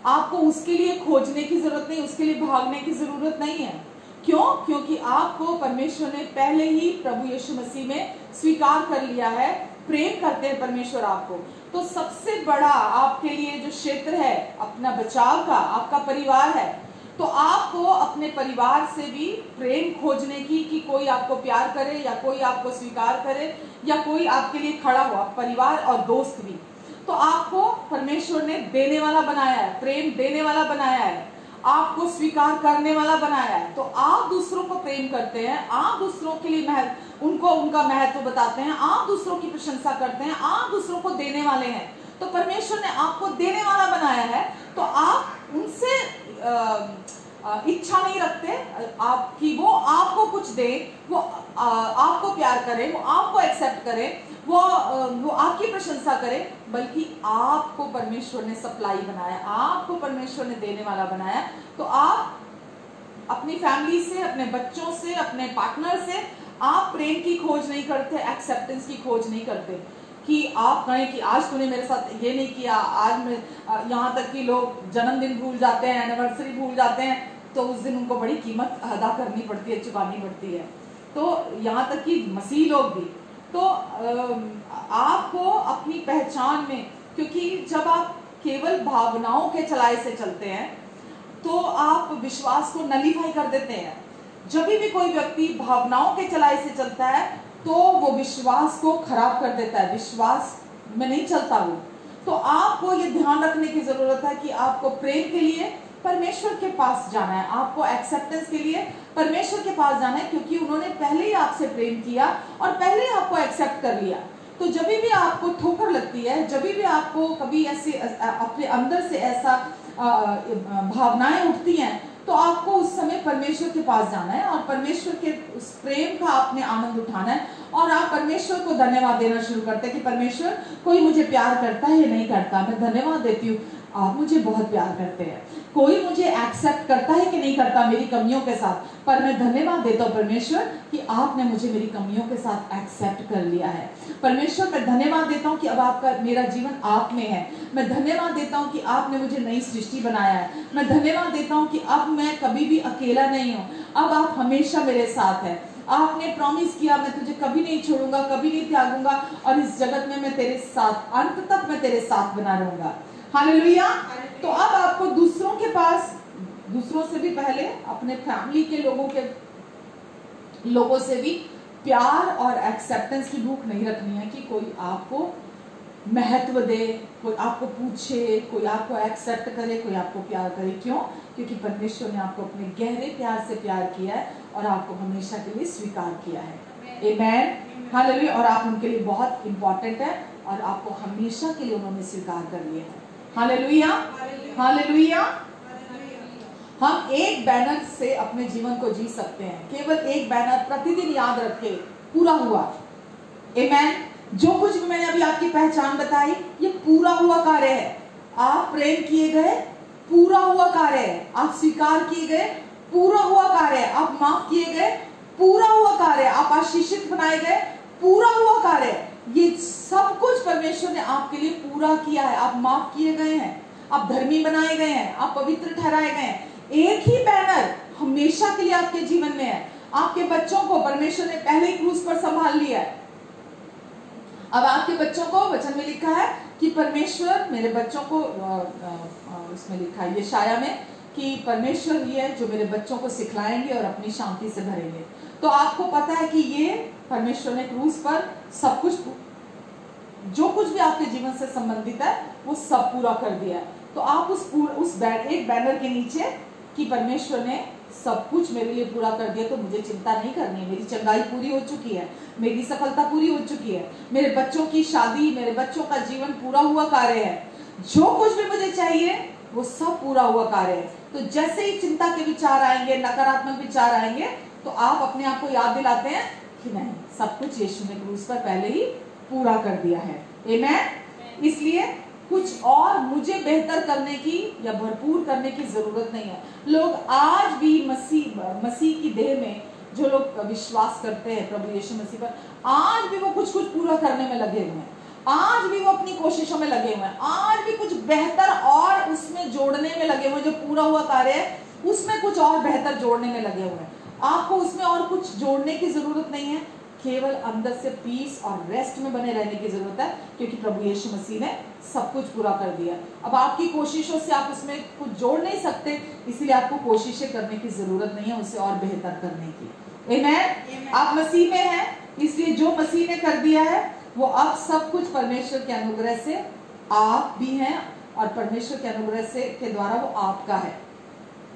आपको उसके लिए खोजने की जरूरत नहीं, उसके लिए भागने की जरूरत नहीं है। क्यों? क्योंकि आपको परमेश्वर ने पहले ही प्रभु यीशु मसीह में स्वीकार कर लिया है। प्रेम करते हैं परमेश्वर आपको। तो सबसे बड़ा आपके लिए जो क्षेत्र है अपना बचाव का, आपका परिवार है। तो आपको अपने परिवार से भी प्रेम खोजने की कि कोई आपको प्यार करे या कोई आपको स्वीकार करे या कोई आपके लिए खड़ा हुआ, परिवार और दोस्त भी। तो आपको परमेश्वर ने देने वाला बनाया है, प्रेम देने वाला बनाया है, आपको स्वीकार करने वाला बनाया है। तो आप दूसरों को प्रेम करते हैं, आप दूसरों के लिए उनको उनका महत्व बताते हैं, आप दूसरों की प्रशंसा करते हैं, आप दूसरों को देने वाले हैं। तो परमेश्वर ने आपको देने वाला बनाया है। तो आप उनसे इच्छा नहीं रखते आपकी वो आपको कुछ दे, वो आपको प्यार करे, वो आपको एक्सेप्ट करे, वो आपकी प्रशंसा करे, बल्कि आपको परमेश्वर ने सप्लाई बनाया, आपको परमेश्वर ने देने वाला बनाया। तो आप अपनी फैमिली से, अपने बच्चों से, अपने पार्टनर से आप प्रेम की खोज नहीं करते, एक्सेप्टेंस की खोज नहीं करते कि आप कहें कि आज तूने मेरे साथ ये नहीं किया, आज मैं यहाँ तक कि लोग जन्मदिन भूल जाते हैं, एनिवर्सरी भूल जाते हैं, तो उस दिन उनको बड़ी कीमत अदा करनी पड़ती है, चुकानी पड़ती है। तो यहाँ तक कि मसीह लोग भी। तो आपको अपनी पहचान में, क्योंकि जब आप केवल भावनाओं के चलाए से चलते हैं तो आप विश्वास को नलीफाई कर देते हैं। जब भी कोई व्यक्ति भावनाओं के चलाए से चलता है तो वो विश्वास को खराब कर देता है, विश्वास में नहीं चलता वो। तो आपको ये ध्यान रखने की जरूरत है कि आपको प्रेम के लिए परमेश्वर के पास जाना है, आपको एक्सेप्टेंस के लिए परमेश्वर के पास जाना है, क्योंकि उन्होंने पहले ही आपसे प्रेम किया और पहले ही आपको एक्सेप्ट कर लिया। तो जब भी आपको ठोकर लगती है, जब भी आपको कभी ऐसे अपने अंदर से ऐसा भावनाएं उठती हैं, तो आपको उस समय परमेश्वर के पास जाना है और परमेश्वर के उस प्रेम का आपने आनंद उठाना है। और आप परमेश्वर को धन्यवाद देना शुरू करते हैं कि परमेश्वर कोई मुझे प्यार करता है या नहीं करता, मैं धन्यवाद देती हूँ, आप मुझे बहुत प्यार करते हैं। कोई मुझे एक्सेप्ट करता है कि नहीं करता मेरी कमियों के साथ, पर मैं धन्यवाद देता हूँ परमेश्वर कि आपने मुझे मेरी कमियों के साथ एक्सेप्ट कर लिया है। परमेश्वर मैं धन्यवाद देता हूँ कि अब आपका मेरा जीवन आप में है। मैं धन्यवाद देता हूँ कि आपने मुझे नई सृष्टि बनाया है। मैं धन्यवाद देता हूँ कि अब मैं कभी भी अकेला नहीं हूँ, अब आप हमेशा मेरे साथ है। आपने प्रॉमिस किया मैं तुझे कभी नहीं छोड़ूंगा, कभी नहीं त्यागूंगा, और इस जगत में मैं तेरे साथ, अंत तक मैं तेरे साथ बना रहूंगा। हालेलुया। तो अब आपको दूसरों के पास, दूसरों से भी पहले अपने फैमिली के लोगों से भी प्यार और एक्सेप्टेंस की भूख नहीं रखनी है कि कोई आपको महत्व दे, कोई आपको पूछे, कोई आपको एक्सेप्ट करे, कोई आपको प्यार करे। क्यों? क्योंकि परमेश्वर ने आपको अपने गहरे प्यार से प्यार किया है और आपको हमेशा के लिए स्वीकार किया है। आमेन। हालेलुया। और आप उनके लिए बहुत इंपॉर्टेंट है और आपको हमेशा के लिए उन्होंने स्वीकार कर लिया है। Hallelujah, hallelujah. हम एक बैनर से अपने जीवन को जी सकते हैं, केवल एक बैनर प्रतिदिन याद रखें, पूरा हुआ। आमेन। जो कुछ भी मैंने अभी आपकी पहचान बताई, ये पूरा हुआ कार्य है। आप प्रेम किए गए, पूरा हुआ कार्य है। आप स्वीकार किए गए, पूरा हुआ कार्य है। आप माफ किए गए, पूरा हुआ कार्य है। आप आशीषित बनाए गए, पूरा हुआ कार्य है। ये सब कुछ परमेश्वर ने आपके लिए पूरा किया है। आप माफ किए गए हैं, आप धर्मी बनाए गए हैं, आप पवित्र ठहराए गए हैं। एक ही बैनर हमेशा के लिए आपके जीवन में है। आपके बच्चों को परमेश्वर ने पहले ही क्रूस पर संभाल लिया है। अब आपके बच्चों को, वचन में लिखा है कि परमेश्वर मेरे बच्चों को, इसमें लिखा है यशाया में कि परमेश्वर ये है जो मेरे बच्चों को सिखलाएंगे और अपनी शांति से भरेंगे। तो आपको पता है कि ये परमेश्वर ने क्रूस पर सब कुछ, जो कुछ भी आपके जीवन से संबंधित है वो सब पूरा कर दिया है। तो आप उस एक बैनर के नीचे कि परमेश्वर ने सब कुछ मेरे लिए पूरा कर दिया, तो मुझे चिंता नहीं करनी है। मेरी चंगाई पूरी हो चुकी है, मेरी सफलता पूरी हो चुकी है, मेरे बच्चों की शादी, मेरे बच्चों का जीवन पूरा हुआ कार्य है। जो कुछ भी मुझे चाहिए वो सब पूरा हुआ कार्य है। तो जैसे ही चिंता के विचार आएंगे, नकारात्मक विचार आएंगे, तो आप अपने आप को याद दिलाते हैं कि नहीं, सब कुछ यीशु ने क्रूस पर पहले ही पूरा कर दिया है। आमीन। इसलिए कुछ और मुझे बेहतर करने की या भरपूर करने की जरूरत नहीं है। लोग आज भी मसीह की देह में जो लोग विश्वास करते हैं प्रभु यीशु मसीह पर, आज भी वो कुछ पूरा करने में लगे हुए हैं, आज भी वो अपनी कोशिशों में लगे हुए हैं, आज भी कुछ बेहतर और उसमें जोड़ने में लगे हुए हैं। जो पूरा हुआ कार्य है उसमें कुछ और बेहतर जोड़ने में लगे हुए हैं। आपको उसमें और कुछ जोड़ने की जरूरत नहीं है, केवल अंदर से पीस और रेस्ट में बने रहने की जरूरत है, क्योंकि प्रभु यीशु मसीह ने सब कुछ पूरा कर दिया। अब आपकी कोशिशों से आप उसमें कुछ जोड़ नहीं सकते, इसलिए आपको कोशिशें करने की जरूरत नहीं है उसे और बेहतर करने की। आमीन। आप मसीह में हैं, इसलिए जो मसीह ने कर दिया है वो अब सब कुछ परमेश्वर के अनुग्रह से आप भी हैं, और परमेश्वर के अनुग्रह से के द्वारा वो आपका है।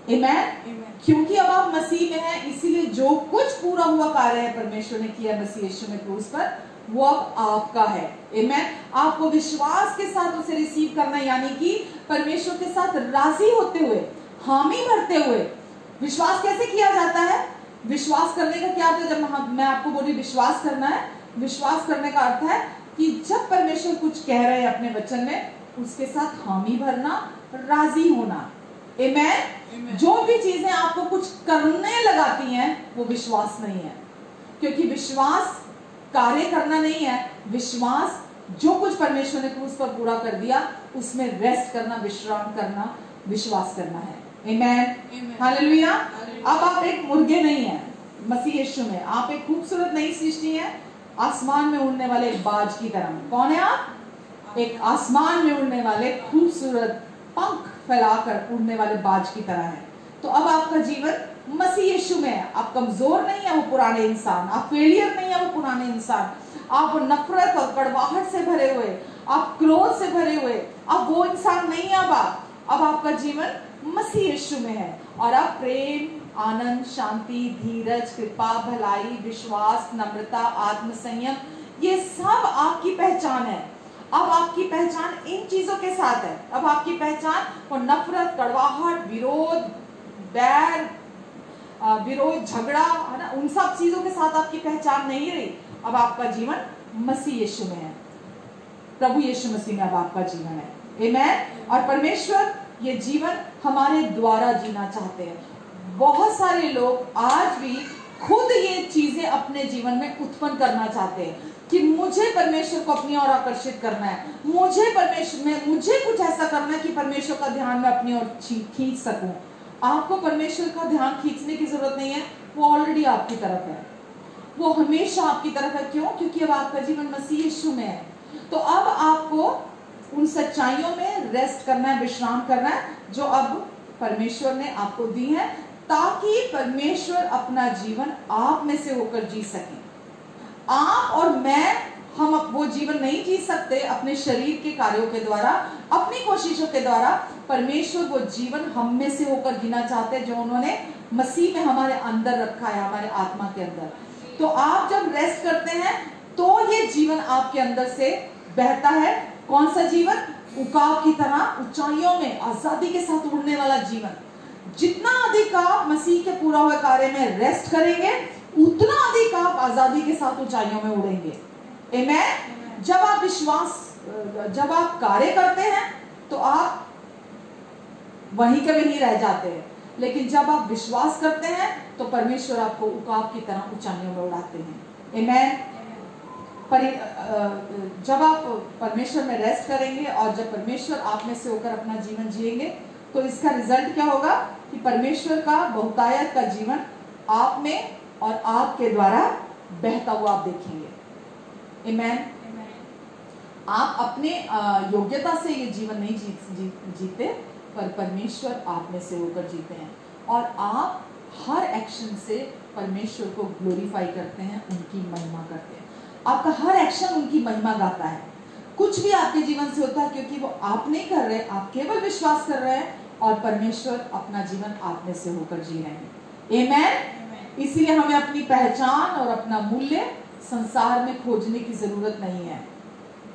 आमीन। क्योंकि अब आप मसीह में हैं, इसीलिए जो कुछ पूरा हुआ कार्य है परमेश्वर ने किया मसीह यीशु में क्रूस पर, वो अब आपका है। आमीन। आपको विश्वास के साथ उसे रिसीव करना, यानी कि परमेश्वर के साथ राजी होते हुए, हामी भरते हुए। विश्वास कैसे किया जाता है? विश्वास करने का क्या अर्थ है? जब मैं आपको बोली विश्वास करना है, विश्वास करने का अर्थ है कि जब परमेश्वर कुछ कह रहे हैं अपने वचन में, उसके साथ हामी भरना, राजी होना। आमीन। जो भी चीजें आपको कुछ करने लगाती हैं वो विश्वास नहीं है, क्योंकि विश्वास कार्य करना नहीं है। विश्वास जो कुछ परमेश्वर ने क्रूस पर पूरा कर दिया उसमें रेस्ट करना, विश्राम करना, विश्वास करना है। आमीन। हालेलुया। अब आप एक मुर्गे नहीं है मसीह यीशु में, आप एक खूबसूरत नई सृष्टि है, आसमान में उड़ने वाले एक बाज की तरह। कौन है आप? एक आसमान में उड़ने वाले खूबसूरत पंख फैलाकर उड़ने वाले बाज की तरह है। तो अब आपका जीवन मसीह यीशु में है। आप कमजोर नहीं है वो पुराने इंसान, आप फेलियर नहीं है वो पुराने इंसान, आप नफरत और कड़वाहट से भरे हुए, आप क्रोध से भरे हुए, आप वो इंसान नहीं है। अब आपका जीवन मसीह यीशु में है, और आप प्रेम, आनंद, शांति, धीरज, कृपा, भलाई, विश्वास, नम्रता, आत्मसंयम, ये सब आपकी पहचान है। अब आपकी पहचान इन चीजों के साथ है। अब आपकी पहचान वो नफरत, कड़वाहट, विरोध, बैर, विरोध, झगड़ा, है ना, उन सब चीजों के साथ आपकी पहचान नहीं रही। अब आपका जीवन मसीह यीशु में है, प्रभु यीशु मसीह में अब आपका जीवन है। आमीन। और परमेश्वर ये जीवन हमारे द्वारा जीना चाहते हैं। बहुत सारे लोग आज भी खुद ये चीजें अपने जीवन में उत्पन्न करना चाहते हैं कि मुझे परमेश्वर को अपनी ओर आकर्षित करना है, मुझे कुछ ऐसा करना है कि परमेश्वर का ध्यान मैं अपनी ओर खींच सकूं। आपको परमेश्वर का ध्यान खींचने की जरूरत नहीं है, वो ऑलरेडी आपकी तरफ है, वो हमेशा आपकी तरफ है। क्यों? क्योंकि अब आपका जीवन मसीह यीशु में है। तो अब आपको उन सच्चाइयों में रेस्ट करना है, विश्राम करना है जो अब परमेश्वर ने आपको दी है, ताकि परमेश्वर अपना जीवन आप में से होकर जी सके। आप और मैं, हम वो जीवन नहीं जी सकते अपने शरीर के कार्यों के द्वारा, अपनी कोशिशों के द्वारा। परमेश्वर वो जीवन हम में से होकर जीना चाहते हैं जो उन्होंने मसीह में हमारे अंदर रखा है, हमारे आत्मा के अंदर। तो आप जब रेस्ट करते हैं तो ये जीवन आपके अंदर से बहता है। कौन सा जीवन? उकाब की तरह ऊंचाइयों में आजादी के साथ उड़ने वाला जीवन। जितना अधिक आप मसीह के पूरा हुए कार्य में रेस्ट करेंगे, उतना अधिक आप आजादी के साथ ऊंचाइयों में उड़ेंगे। आमीन। जब आप कार्य करते हैं तो आप वहीं कभी नहीं रह जाते हैं, लेकिन जब आप विश्वास करते हैं तो परमेश्वर आपको उकाब की तरह ऊंचाइयों में उड़ाते हैं। आमीन। जब आप परमेश्वर में रेस्ट करेंगे और जब परमेश्वर आप में से होकर अपना जीवन जिएंगे, तो इसका रिजल्ट क्या होगा? कि परमेश्वर का बहुतायत का जीवन आप में और आपके द्वारा बहता हुआ आप देखेंगे। आमेन। आप अपने योग्यता से ये जीवन नहीं जीते, पर परमेश्वर आप में से होकर जीते हैं, और आप हर एक्शन से परमेश्वर को ग्लोरीफाई करते हैं, उनकी महिमा करते हैं। आपका हर एक्शन उनकी महिमा गाता है। कुछ भी आपके जीवन से होता है क्योंकि वो आप नहीं कर रहे, आप केवल विश्वास कर रहे हैं, और परमेश्वर अपना जीवन आप में से होकर जी रहे हैं। आमेन। इसीलिए हमें अपनी पहचान और अपना मूल्य संसार में खोजने की जरूरत नहीं है,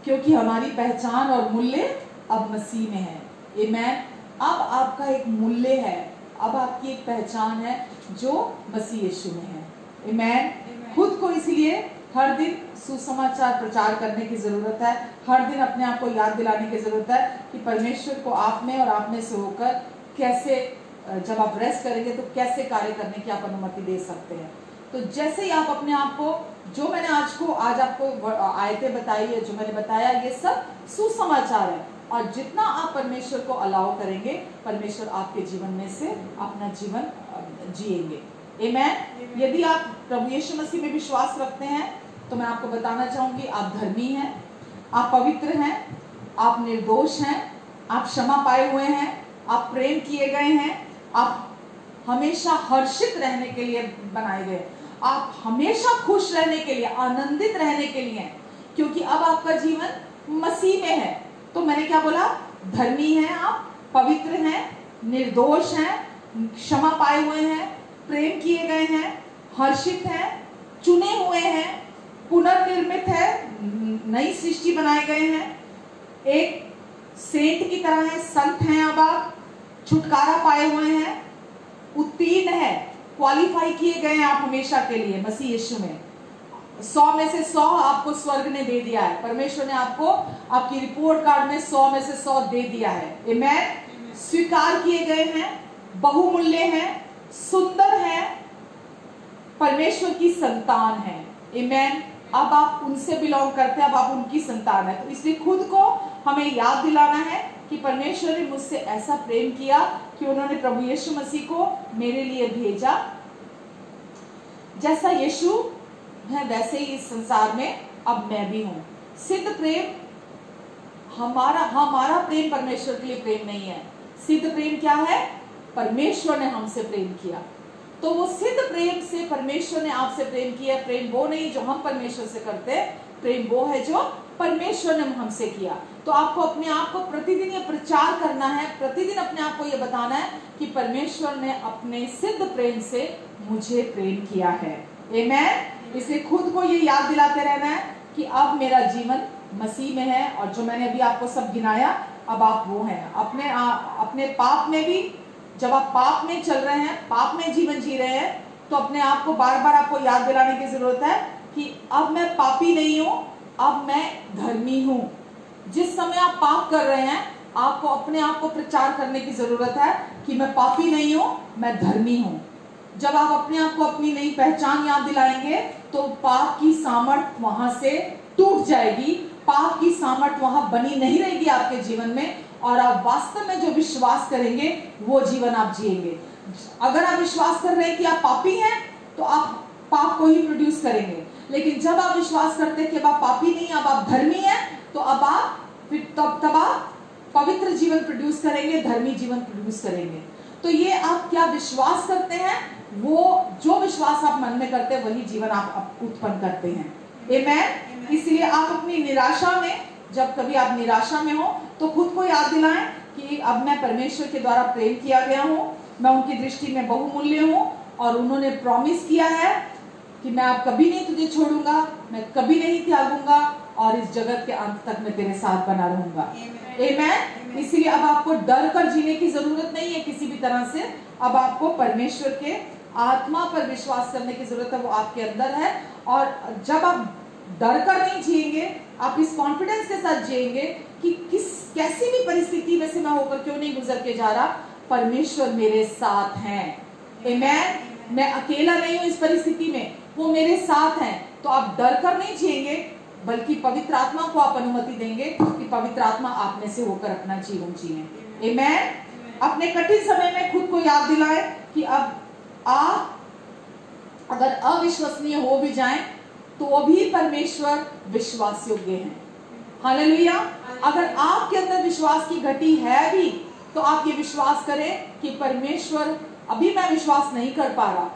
क्योंकि हमारी पहचान और मूल्य अब मसीह में है। आमेन। अब आपका एक मूल्य है, अब आपकी एक पहचान है जो मसीह यीशु में है। आमेन। खुद को इसलिए हर दिन सुसमाचार प्रचार करने की जरूरत है। हर दिन अपने आप को याद दिलाने की जरूरत है कि परमेश्वर को आप में और आप में से होकर कैसे, जब आप रेस्ट करेंगे तो कैसे कार्य करने की आप अनुमति दे सकते हैं। तो जैसे ही आप अपने आप को, जो मैंने आज आपको आयतें बताई है, जो मैंने बताया, ये सब सुसमाचार है, और जितना आप परमेश्वर को अलाउ करेंगे, परमेश्वर आपके जीवन में से अपना जीवन जिएंगे। आमेन। यदि आप प्रभु यीशु मसीह में विश्वास रखते हैं तो मैं आपको बताना चाहूंगी, आप धर्मी हैं, आप पवित्र हैं, आप निर्दोष हैं, आप क्षमा पाए हुए हैं, आप प्रेम किए गए हैं, आप हमेशा हर्षित रहने के लिए बनाए गए, आप हमेशा खुश रहने के लिए, आनंदित रहने के लिए, क्योंकि अब आपका जीवन मसीह में है। तो मैंने क्या बोला? धर्मी हैं, आप पवित्र हैं, निर्दोष हैं, क्षमा पाए हुए हैं, प्रेम किए गए हैं, हर्षित हैं, चुने हुए हैं, पुनर्निर्मित है, नई सृष्टि बनाए गए हैं, एक सेंट की तरह है, संत हैं, अब आप छुटकारा पाए हुए हैं, उत्तीर्ण है, क्वालिफाई किए गए हैं आप हमेशा के लिए मसीह यीशु में। 100 में से 100 आपको स्वर्ग ने दे दिया है। परमेश्वर ने आपको आपकी रिपोर्ट कार्ड में 100 में से 100 दे दिया है। आमेन। स्वीकार किए गए हैं, बहुमूल्य हैं, सुंदर हैं, परमेश्वर की संतान है। आमेन। अब आप उनसे बिलोंग करते हैं, अब आप उनकी संतान है। तो इसलिए खुद को हमें याद दिलाना है कि परमेश्वर ने मुझसे ऐसा प्रेम किया कि उन्होंने प्रभु यीशु मसीह को मेरे लिए भेजा। जैसा यीशु है वैसे ही इस संसार में अब मैं भी हूं। सिद्ध प्रेम, हमारा प्रेम परमेश्वर के लिए प्रेम नहीं है। सिद्ध प्रेम क्या है? परमेश्वर ने हमसे प्रेम किया। तो वो सिद्ध प्रेम से परमेश्वर ने आपसे प्रेम किया। प्रेम वो नहीं जो हम परमेश्वर से करते, प्रेम वो है जो परमेश्वर ने हमसे किया। तो आपको अपने आप को प्रतिदिन ये प्रचार करना है, प्रतिदिन अपने आप को ये बताना है कि परमेश्वर ने अपने सिद्ध प्रेम से मुझे प्रेम किया है। आमेन। इसलिए खुद को ये याद दिलाते रहना है कि अब मेरा जीवन मसीह में है, और जो मैंने अभी आपको सब गिनाया, अब आप वो हैं। अपने पाप में भी, जब आप पाप में चल रहे हैं, पाप में जीवन जी रहे हैं, तो अपने आप को बार बार आपको याद दिलाने की जरूरत है कि अब मैं पापी नहीं हूं, अब मैं धर्मी हूं। जिस समय आप पाप कर रहे हैं, आपको अपने आप को प्रचार करने की जरूरत है कि मैं पापी नहीं हूं, मैं धर्मी हूं। जब आप अपने आप को अपनी नई पहचान याद दिलाएंगे तो पाप की सामर्थ वहां से टूट जाएगी, पाप की सामर्थ वहां बनी नहीं रहेगी आपके जीवन में, और आप वास्तव में जो विश्वास करेंगे वो जीवन आप जिएंगे। अगर आप विश्वास कर रहे हैं कि आप पापी हैं तो आप पाप को ही प्रोड्यूस करेंगे, लेकिन जब आप विश्वास करते हैं कि अब आप पापी नहीं, अब आप धर्मी हैं, तो अब आप तब आप पवित्र जीवन प्रोड्यूस करेंगे, धर्मी जीवन प्रोड्यूस करेंगे। तो ये आप क्या विश्वास करते हैं, वो जो विश्वास आप मन में करते हैं वही जीवन आप उत्पन्न करते हैं। आमेन। इसलिए आप अपनी निराशा में, जब कभी आप निराशा में हो, तो खुद को याद दिलाएं कि अब मैं परमेश्वर के द्वारा प्रेम किया गया हूं, मैं उनकी दृष्टि में बहुमूल्य हूं, और उन्होंने प्रॉमिस किया है कि मैं अब कभी नहीं तुझे छोड़ूंगा, मैं कभी नहीं त्यागूंगा, और इस जगत के अंत तक मैं तेरे साथ बना रहूंगा। आमेन। इसलिए अब आपको डर कर जीने की जरूरत नहीं है किसी भी तरह से। अब आपको परमेश्वर के आत्मा पर विश्वास करने की जरूरत है, वो आपके अंदर है। और जब आप डर कर नहीं जिएंगे, आप इस कॉन्फिडेंस के साथ जिएंगे कि कैसी भी परिस्थिति में से मैं होकर क्यों नहीं गुजर के जा रहा, परमेश्वर मेरे साथ हैं। आमेन। मैं अकेला नहीं हूं इस परिस्थिति में, वो मेरे साथ हैं। तो आप डर कर नहीं जिएंगे, बल्कि पवित्र आत्मा को आप अनुमति देंगे कि पवित्र आत्मा आप में से होकर अपना जीवन जिए। आमेन। अपने कठिन समय में खुद को याद दिलाए कि अब आप अगर अविश्वसनीय हो भी जाएं तो भी परमेश्वर विश्वास योग्य है। हालेलुया। अगर आपके अंदर विश्वास की घटी है भी तो आप ये विश्वास करें कि परमेश्वर, अभी मैं विश्वास नहीं कर पा रहा।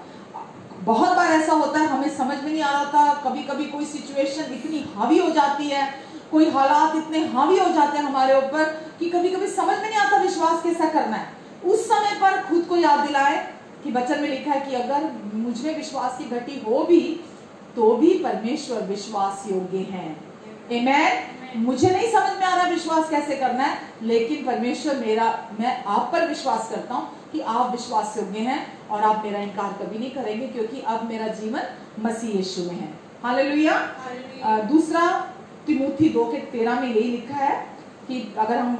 बहुत बार ऐसा होता है, हमें समझ में नहीं आ रहा था, कभी कभी कोई सिचुएशन इतनी हावी हो जाती है, कोई हालात इतने हावी हो जाते हैं हमारे ऊपर कि कभी कभी समझ में नहीं आता विश्वास कैसा करना है। उस समय पर खुद को याद दिलाए कि वचन में लिखा है कि अगर मुझ में विश्वास की घटी हो भी तो भी परमेश्वर विश्वास योग्य है। आमेन। मुझे नहीं समझ में आ रहा विश्वास कैसे करना है, लेकिन परमेश्वर मैं आप पर विश्वास करता हूं कि आप विश्वास योग्य हैं और आप मेरा इनकार कभी नहीं करेंगे, क्योंकि अब मेरा जीवन मसीह यीशु में है। हालेलुया। दूसरा तिमोथी 2:13 में यही लिखा है कि अगर हम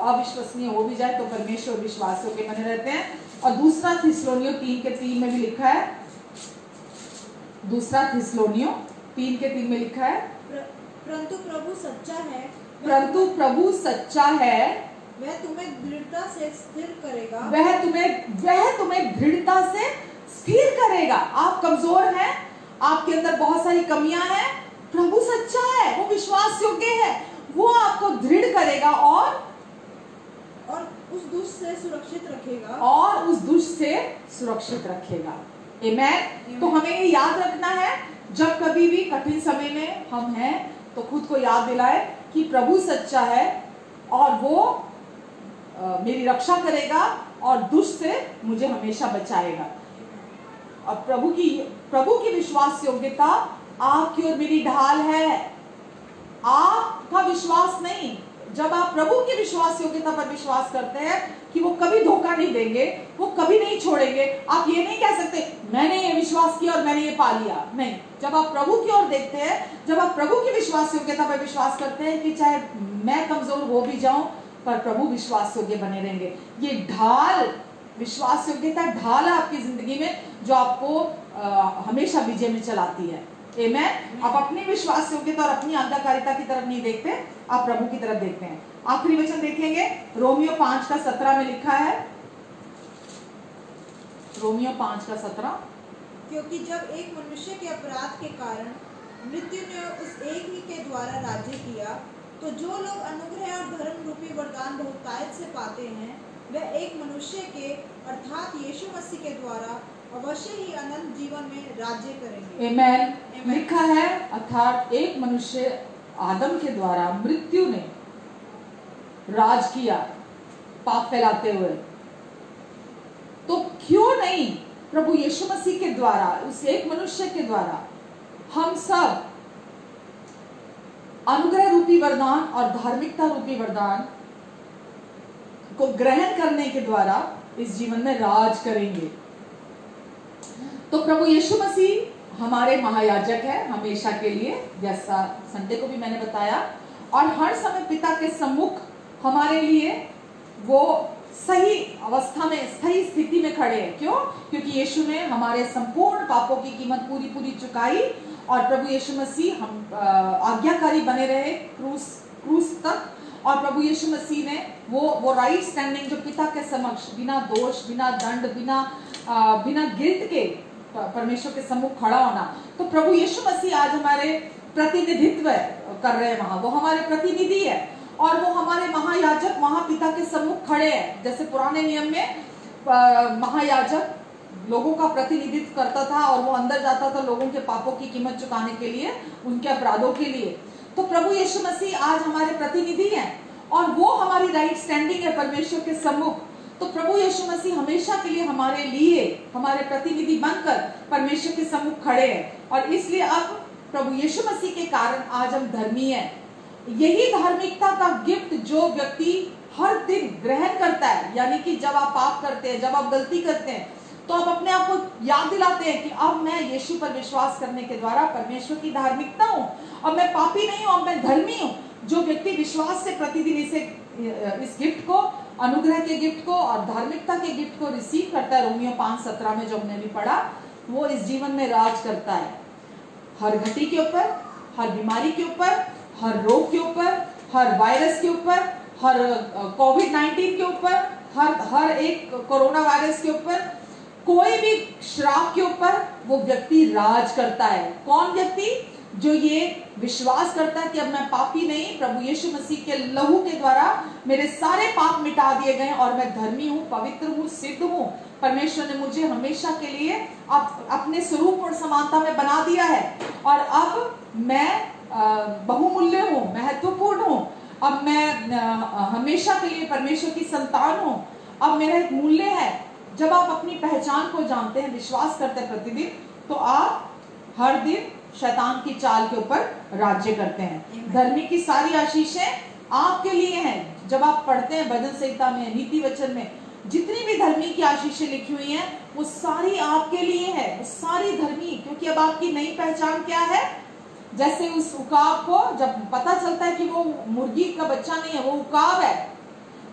अविश्वसनीय हो भी जाए तो परमेश्वर विश्वास योग्य बने रहते हैं। और दूसरा थिस्सलुनीयों 3:3 में भी लिखा है, दूसरा थिस्सलुनीयों 3:3 में लिखा है, परंतु प्रभु सच्चा है, परंतु प्रभु सच्चा है, वह तुम्हें दृढ़ता से स्थिर करेगा, वह तुम्हें दृढ़ता से स्थिर करेगा। आप कमजोर हैं, आपके अंदर बहुत सारी कमियां हैं, प्रभु सच्चा है, वो विश्वास योग्य है, वो आपको दृढ़ करेगा और उस दुष्ट से सुरक्षित रखेगा, और उस दुष्ट से सुरक्षित रखेगा। आमेन। तो हमें ये याद रखना है, जब कभी भी कठिन समय में हम हैं तो खुद को याद दिलाए कि प्रभु सच्चा है और वो मेरी रक्षा करेगा और दुष्ट से मुझे हमेशा बचाएगा। और प्रभु की विश्वास योग्यता आपकी और मेरी ढाल है, आपका विश्वास नहीं। जब आप प्रभु की विश्वास योग्यता पर विश्वास करते हैं कि वो कभी धोखा नहीं देंगे, वो कभी नहीं छोड़ेंगे, आप ये नहीं कह सकते मैंने ये विश्वास किया और मैंने ये पा लिया। नहीं, जब आप प्रभु की ओर देखते हैं, जब आप प्रभु की विश्वास योग्यता पर विश्वास करते हैं कि चाहे मैं कमजोर हो भी जाऊं पर प्रभु विश्वास योग्य बने रहेंगे। ये ढाल, विश्वास योग्यता ढाल है आपकी जिंदगी में जो आपको हमेशा विजय में चलाती है। आमेन। आप अपनी विश्वास योग्यता और अपनी आज्ञाकारिता की तरफ नहीं देखते, आप प्रभु की तरफ देखते हैं। आखिरी वचन देखेंगे, रोमियो 5:17 में लिखा है, रोमियो 5:17, क्योंकि जब एक मनुष्य के अपराध के कारण मृत्यु ने उस एक ही के द्वारा राज्य किया, तो जो लोग अनुग्रह और धर्म रूपी वरदान बहुतायत से पाते हैं, वह एक मनुष्य के अर्थात यीशु मसीह के द्वारा अवश्य ही अनंत जीवन में राज्य करेंगे। आमेन। लिखा है अर्थात एक मनुष्य आदम के द्वारा मृत्यु ने राज किया पाप फैलाते हुए, तो क्यों नहीं प्रभु यीशु मसीह के द्वारा, उस एक मनुष्य के द्वारा हम सब अनुग्रह रूपी वरदान और धार्मिकता रूपी वरदान को ग्रहण करने के द्वारा इस जीवन में राज करेंगे। तो प्रभु यीशु मसीह हमारे महायाजक है हमेशा के लिए, जैसा संडे को भी मैंने बताया, और हर समय पिता के सम्मुख हमारे लिए वो सही अवस्था में, सही स्थिति में खड़े हैं। क्यों? क्योंकि यीशु ने हमारे संपूर्ण पापों की कीमत पूरी चुकाई और प्रभु यीशु मसीह हम आज्ञाकारी बने रहे क्रूस तक, और प्रभु यीशु मसीह ने वो राइट स्टैंडिंग जो पिता के समक्ष बिना दोष, बिना दंड, बिना गिल्ट के परमेश्वर के सम्मुख खड़ा होना। तो प्रभु यीशु मसीह आज हमारे प्रतिनिधित्व कर रहे हैं, वहां वो हमारे प्रतिनिधि है और वो हमारे महायाजक वहां पिता के सम्मुख खड़े हैं। जैसे पुराने नियम में महायाजक लोगों का प्रतिनिधित्व करता था और वो अंदर जाता था लोगों के पापों की कीमत चुकाने के लिए, उनके अपराधों के लिए। तो प्रभु यीशु मसीह आज हमारे प्रतिनिधि हैं और वो हमारी राइट स्टैंडिंग है परमेश्वर के सम्मुख। तो प्रभु यीशु मसीह हमेशा के लिए हमारे लिए हमारे प्रतिनिधि बनकर परमेश्वर के सम्मुख खड़े हैं और इसलिए अब प्रभु यीशु मसीह के कारण आज हम धर्मी हैं। यही धार्मिकता का गिफ्ट जो व्यक्ति हर दिन ग्रहण करता है, यानी कि जब आप पाप करते हैं, जब आप गलती करते हैं, तो आप अपने आप को याद दिलाते हैं कि अब मैं यीशु पर विश्वास करने के द्वारा परमेश्वर की धार्मिकता हूं, अब मैं पापी नहीं हूं, अब मैं धर्मी हूं। जो व्यक्ति विश्वास से प्रतिदिन इस गिफ्ट को, अनुग्रह के गिफ्ट को और धार्मिकता के गिफ्ट को रिसीव करता है, रोमियो 5:17 में जो हमने भी पढ़ा, वो इस जीवन में राज करता है। हर घटी के ऊपर, हर बीमारी के ऊपर, हर रोग के ऊपर, हर वायरस के ऊपर, हर कोविड-19 के ऊपर, हर एक कोरोना वायरस के ऊपर, कोई भी श्राप के ऊपर वो व्यक्ति राज करता है। कौन व्यक्ति? जो ये विश्वास करता है कि अब मैं पापी नहीं, प्रभु यीशु मसीह के लहू के द्वारा मेरे सारे पाप मिटा दिए गए और मैं धर्मी हूँ, पवित्र हूँ, सिद्ध हूँ। परमेश्वर ने मुझे हमेशा के लिए अपने स्वरूप और समानता में बना दिया है और अब मैं बहुमूल्य हूँ, महत्वपूर्ण हूँ। अब मैं हमेशा के लिए परमेश्वर की संतान हूँ। अब मेरा एक मूल्य है। जब आप अपनी पहचान को जानते हैं, विश्वास करते हैं प्रतिदिन, तो आप हर दिन शैतान की चाल के ऊपर राज्य करते हैं। धर्मी की सारी आशीषें आपके लिए हैं। जब आप पढ़ते हैं भजन संहिता में, नीति वचन में, जितनी भी धर्मी की आशीषें लिखी हुई हैं वो सारी आपके लिए है, वो सारी धर्मी। क्योंकि अब आपकी नई पहचान क्या है? जैसे उस उकाब को जब पता चलता है कि वो मुर्गी का बच्चा नहीं है, वो उकाब है,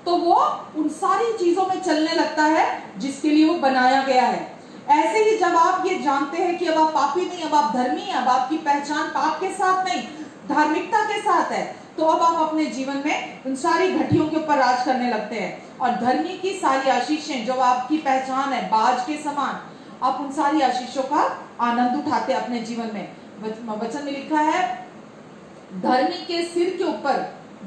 तो वो उन सारी चीजों में चलने लगता है जिसके लिए वो बनाया गया है। ऐसे ही जब आप ये जानते हैं कि अब आप पापी नहीं, अब आप धर्मी हैं, अब आपकी पहचान पाप के साथ नहीं, धार्मिकता के साथ है, तो अब आप अपने जीवन में उन सारी घटियों के ऊपर राज करने लगते हैं। और धर्मी की सारी आशीषें, जो आपकी पहचान है बाज के समान, आप उन सारी आशीषों का आनंद उठाते हैं अपने जीवन में। वचन में लिखा है, धर्मी के सिर के ऊपर,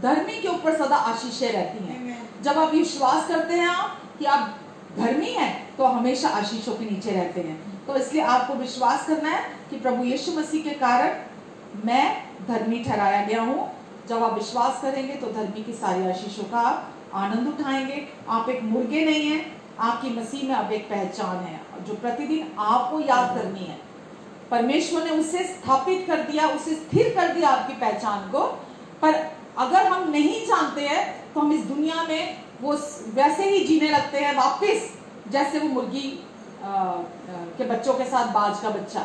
धर्मी के ऊपर सदा आशीषें रहती हैं। जब आप विश्वास करते हैं कि आप धर्मी हैं, तो हमेशा आशीषों के नीचे रहते हैं। तो इसलिए आपको विश्वास करना है कि प्रभु यीशु मसीह के कारण मैं धर्मी ठहराया गया हूँ। जब आप विश्वास करेंगे तो धर्मी की सारी आशीषों का आप आनंद उठाएंगे। आप एक मुर्गे नहीं हैं, आपकी मसीह में अब एक पहचान है जो प्रतिदिन आपको याद करनी है। परमेश्वर ने उसे स्थापित कर दिया, उसे स्थिर कर दिया आपकी पहचान को। पर अगर हम नहीं जानते हैं तो हम इस दुनिया में वो वैसे ही जीने लगते हैं वापस, जैसे वो मुर्गी के बच्चों के साथ बाज का बच्चा।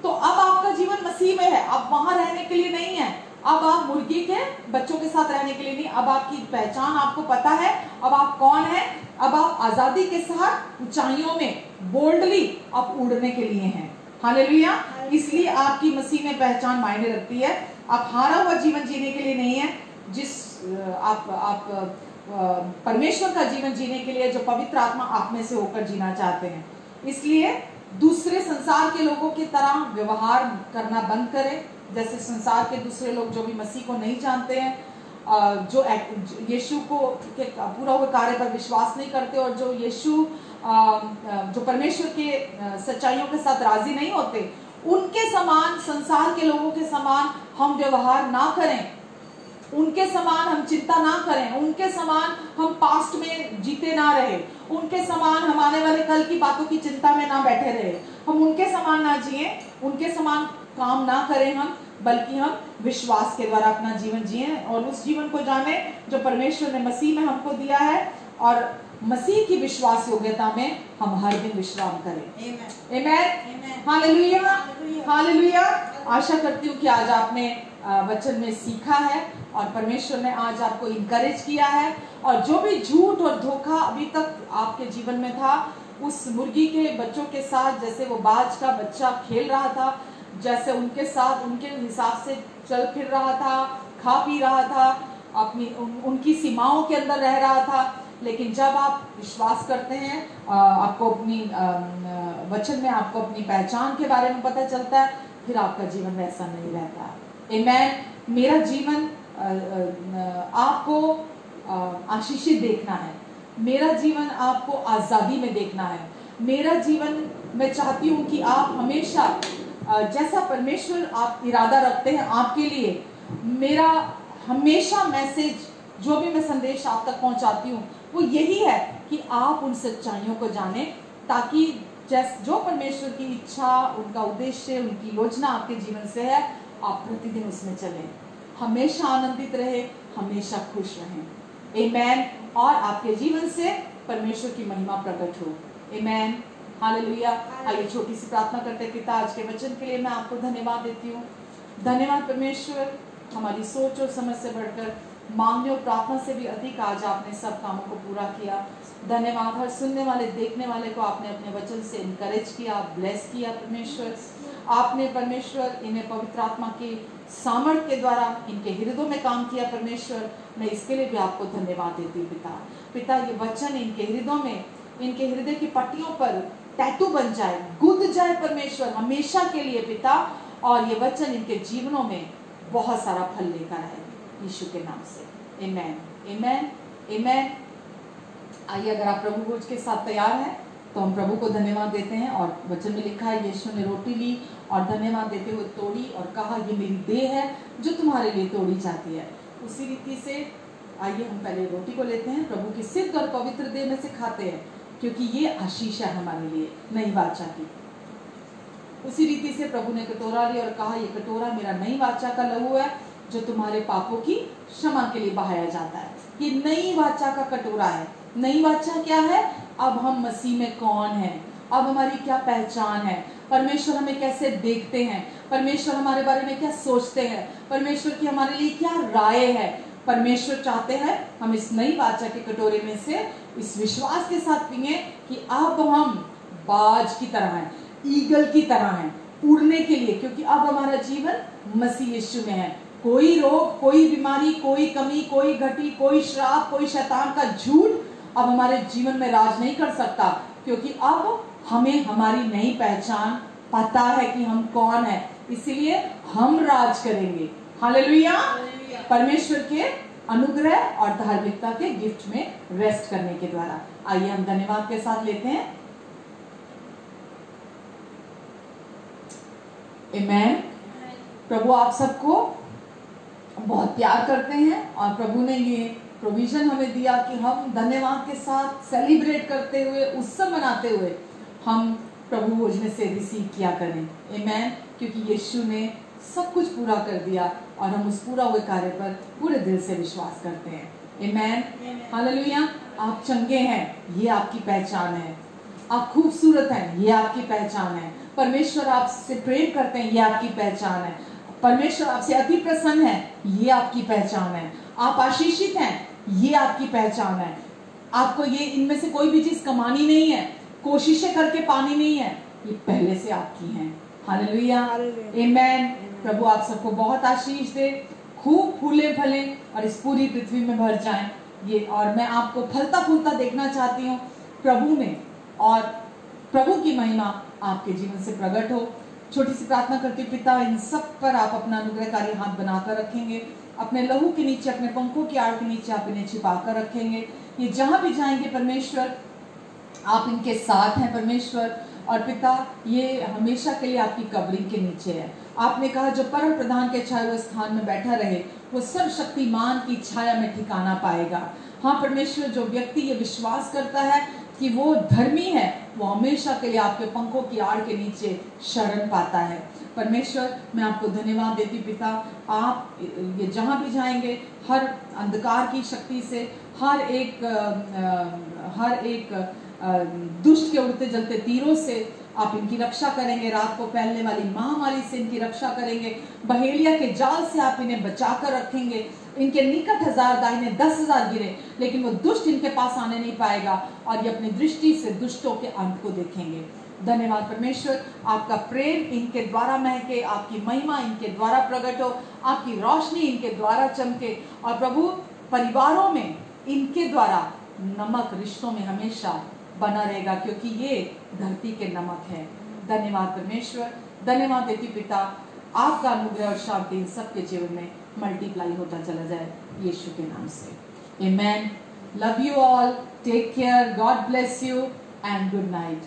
तो अब आपका जीवन मसीह में है, अब वहां रहने के लिए नहीं है, अब आप मुर्गी के बच्चों के साथ रहने के लिए नहीं। अब आपकी पहचान आपको पता है, अब आप कौन है। अब आप आजादी के साथ ऊंचाइयों में बोल्डली आप उड़ने के लिए हैं। हालेलुया। इसलिए आपकी मसीह में पहचान मायने रखती है। आप हारा हुआ जीवन जीने के लिए नहीं है, जिस आप परमेश्वर का जीवन जीने के लिए जो पवित्र आत्मा आप में से होकर जीना चाहते हैं। इसलिए दूसरे संसार के लोगों की तरह व्यवहार करना बंद करें, जैसे संसार के दूसरे लोग जो भी मसीह को नहीं जानते हैं, जो यीशु को के पूरा हुए कार्य पर विश्वास नहीं करते और जो यीशु जो परमेश्वर के सच्चाइयों के साथ राजी नहीं होते, उनके समान, संसार के लोगों के समान हम व्यवहार ना करें, उनके समान हम चिंता ना करें, उनके समान हम पास्ट में जीते ना रहे, उनके समान हम आने वाले कल की बातों की चिंता में ना बैठे रहे, हम उनके समान ना जिए, उनके समान काम ना करें हम, बल्कि हम विश्वास के द्वारा अपना जीवन जिए और उस जीवन को जाने जो परमेश्वर ने मसीह में हमको दिया है, और मसीह की विश्वास योग्यता में हम हर दिन विश्राम करें। आमेन। Hallelujah, hallelujah. आशा करती हूँ कि आज आपने वचन में सीखा है और परमेश्वर ने आज आपको इनकरेज किया है, और जो भी झूठ और धोखा अभी तक आपके जीवन में था, उस मुर्गी के बच्चों के साथ जैसे वो बाज का बच्चा खेल रहा था, जैसे उनके साथ उनके हिसाब से चल फिर रहा था, खा पी रहा था, अपनी उनकी सीमाओं के अंदर रह रहा था, लेकिन जब आप विश्वास करते हैं, आपको अपनी वचन में आपको अपनी पहचान के बारे में पता चलता है, फिर आपका जीवन वैसा नहीं रहता। आमेन। मेरा जीवन आपको आशीषित देखना है, मेरा जीवन आपको आजादी में देखना है, मेरा जीवन मैं चाहती हूँ कि आप हमेशा जैसा परमेश्वर आप इरादा रखते हैं आपके लिए, मेरा हमेशा मैसेज, जो भी मैं संदेश आप तक पहुंचाती हूँ, वो यही है कि आप उन सच्चाइयों को जानें, ताकि जो परमेश्वर की इच्छा, उनका उद्देश्य, उनकी योजना आपके जीवन से है, आप प्रतिदिन उसमें चलें, हमेशा आनंदित रहे, हमेशा खुश रहें। आमेन। और आपके जीवन से परमेश्वर की महिमा प्रकट हो। आमेन। हालेलुया। आइए छोटी सी प्रार्थना करते। पिता, आज के वचन के लिए मैं आपको धन्यवाद देती हूँ। धन्यवाद परमेश्वर, हमारी सोच और समझ से बढ़कर, मांगने और प्रार्थना से भी अधिक आज आपने सब कामों को पूरा किया। धन्यवाद, हर सुनने वाले, देखने वाले को आपने अपने वचन से इनकरेज किया, ब्लेस किया। परमेश्वर, आपने परमेश्वर इन्हें पवित्र आत्मा की सामर्थ के द्वारा इनके हृदयों में काम किया परमेश्वर, मैं इसके लिए भी आपको धन्यवाद देती हूँ पिता। पिता ये वचन इनके हृदयों में, इनके हृदय की पट्टियों पर टैटू बन जाए, गुद जाए परमेश्वर हमेशा के लिए पिता, और ये वचन इनके जीवनों में बहुत सारा फल लेकर आए यीशु के नाम से। आमेन, आमेन, आमेन। आइए, अगर आप प्रभु भोज के साथ तैयार हैं तो हम प्रभु को धन्यवाद देते हैं। और वचन में लिखा है, यीशु ने रोटी ली और धन्यवाद देते हुए तोड़ी और कहा, ये मेरी देह है जो तुम्हारे लिए तोड़ी जाती है। उसी रीति से आइए हम पहले रोटी को लेते हैं, प्रभु की सिद्ध और पवित्र देह में से खाते हैं, क्योंकि ये आशीष है हमारे लिए नई वाचा की। उसी रीति से प्रभु ने कटोरा लिया और कहा, ये कटोरा मेरा नई वाचा का लहू है जो तुम्हारे पापों की क्षमा के लिए बहाया जाता है। ये नई वाचा का कटोरा है। नई वाचा क्या है? अब हम मसीह में कौन है, अब हमारी क्या पहचान है, परमेश्वर हमें कैसे देखते हैं, परमेश्वर हमारे बारे में क्या सोचते हैं, परमेश्वर की हमारे लिए क्या राय है। परमेश्वर चाहते हैं हम इस नई वाचा के कटोरे में से इस विश्वास के साथ पिए कि अब हम बाज की तरह हैं, ईगल की तरह हैं, उड़ने के लिए, क्योंकि अब हमारा जीवन मसीह यीशु में है। कोई रोग, कोई बीमारी, कोई कमी, कोई घटी, कोई श्राप, कोई शैतान का झूठ अब हमारे जीवन में राज नहीं कर सकता, क्योंकि अब हमें हमारी नई पहचान पता है कि हम कौन है, इसीलिए हम राज करेंगे। हालेलुया। परमेश्वर के अनुग्रह और धार्मिकता के गिफ्ट में रेस्ट करने के द्वारा। आइए हम धन्यवाद के साथ लेते हैं। आमेन। प्रभु आप सबको बहुत प्यार करते हैं और प्रभु ने ये प्रोविजन हमें दिया कि हम धन्यवाद के साथ सेलिब्रेट करते हुए, उत्सव मनाते हुए हम प्रभु भोज में से रिसीव किया करें। आमेन। क्योंकि यीशु ने सब कुछ पूरा कर दिया और हम उस पूरा हुए कार्य पर पूरे दिल से विश्वास करते हैं। आमेन। हालेलुया। आप चंगे हैं, ये आपकी पहचान है। आप खूबसूरत हैं, ये आपकी पहचान है। परमेश्वर आपसे प्रेम करते हैं, ये आपकी पहचान है। परमेश्वर आपसे अति प्रसन्न है, ये आपकी पहचान है। आप आशीषित हैं, ये आपकी पहचान है। आपको ये इनमें से कोई भी चीज कमानी नहीं है, कोशिशें करके पानी नहीं है, ये पहले से आपकी हैं। हालेलुया। आमेन। प्रभु आप सबको बहुत आशीष दे, खूब फूले फले और इस पूरी पृथ्वी में भर जाएं ये। और मैं आपको फलता फूलता देखना चाहती हूँ प्रभु में, और प्रभु की महिमा आपके जीवन से प्रकट हो। छोटी सी प्रार्थना करती, पिता इन सब पर आप अपना अनुग्रहकारी हाथ बनाकर रखेंगे, अपने लहू के नीचे, अपने पंखों की आड़ के नीचे आप इन्हें छिपा कर रखेंगे। ये जहां भी जाएंगे परमेश्वर आप इनके साथ हैं परमेश्वर। और पिता ये हमेशा के लिए आपकी कवरिंग के नीचे है। आपने कहा जो परम प्रधान के छाए हुए स्थान में बैठा रहे वो सर्वशक्तिमान की छाया में ठिकाना पाएगा। हाँ परमेश्वर, जो व्यक्ति ये विश्वास करता है कि वो धर्मी है, वो हमेशा के लिए आपके पंखों की आड़ के नीचे शरण पाता है। परमेश्वर मैं आपको धन्यवाद देती पिता, आप ये जहाँ भी जाएंगे हर अंधकार की शक्ति से, हर एक दुष्ट के उड़ते जलते तीरों से आप इनकी रक्षा करेंगे, रात को फैलने वाली महामारी से इनकी रक्षा करेंगे, बहेलिया के जाल से आप इन्हें बचाकर रखेंगे। इनके निकट 1000 दाहिने 10,000 गिरे, लेकिन वो दुष्ट इनके पास आने नहीं पाएगा, और ये अपनी दृष्टि से दुष्टों के अंत को देखेंगे। धन्यवाद परमेश्वर, आपका प्रेम इनके द्वारा महके, आपकी महिमा इनके द्वारा प्रकट हो, आपकी रोशनी इनके द्वारा चमके, और प्रभु परिवारों में इनके द्वारा नमक रिश्तों में हमेशा बना रहेगा, क्योंकि ये धरती के नमक है। धन्यवाद परमेश्वर, धन्यवाद देती पिता, आपका अनुग्रह और शांति इन सबके जीवन में मल्टीप्लाई होता चला जाए यीशु के नाम से। आमेन। Love you all, take care, God bless you and good night.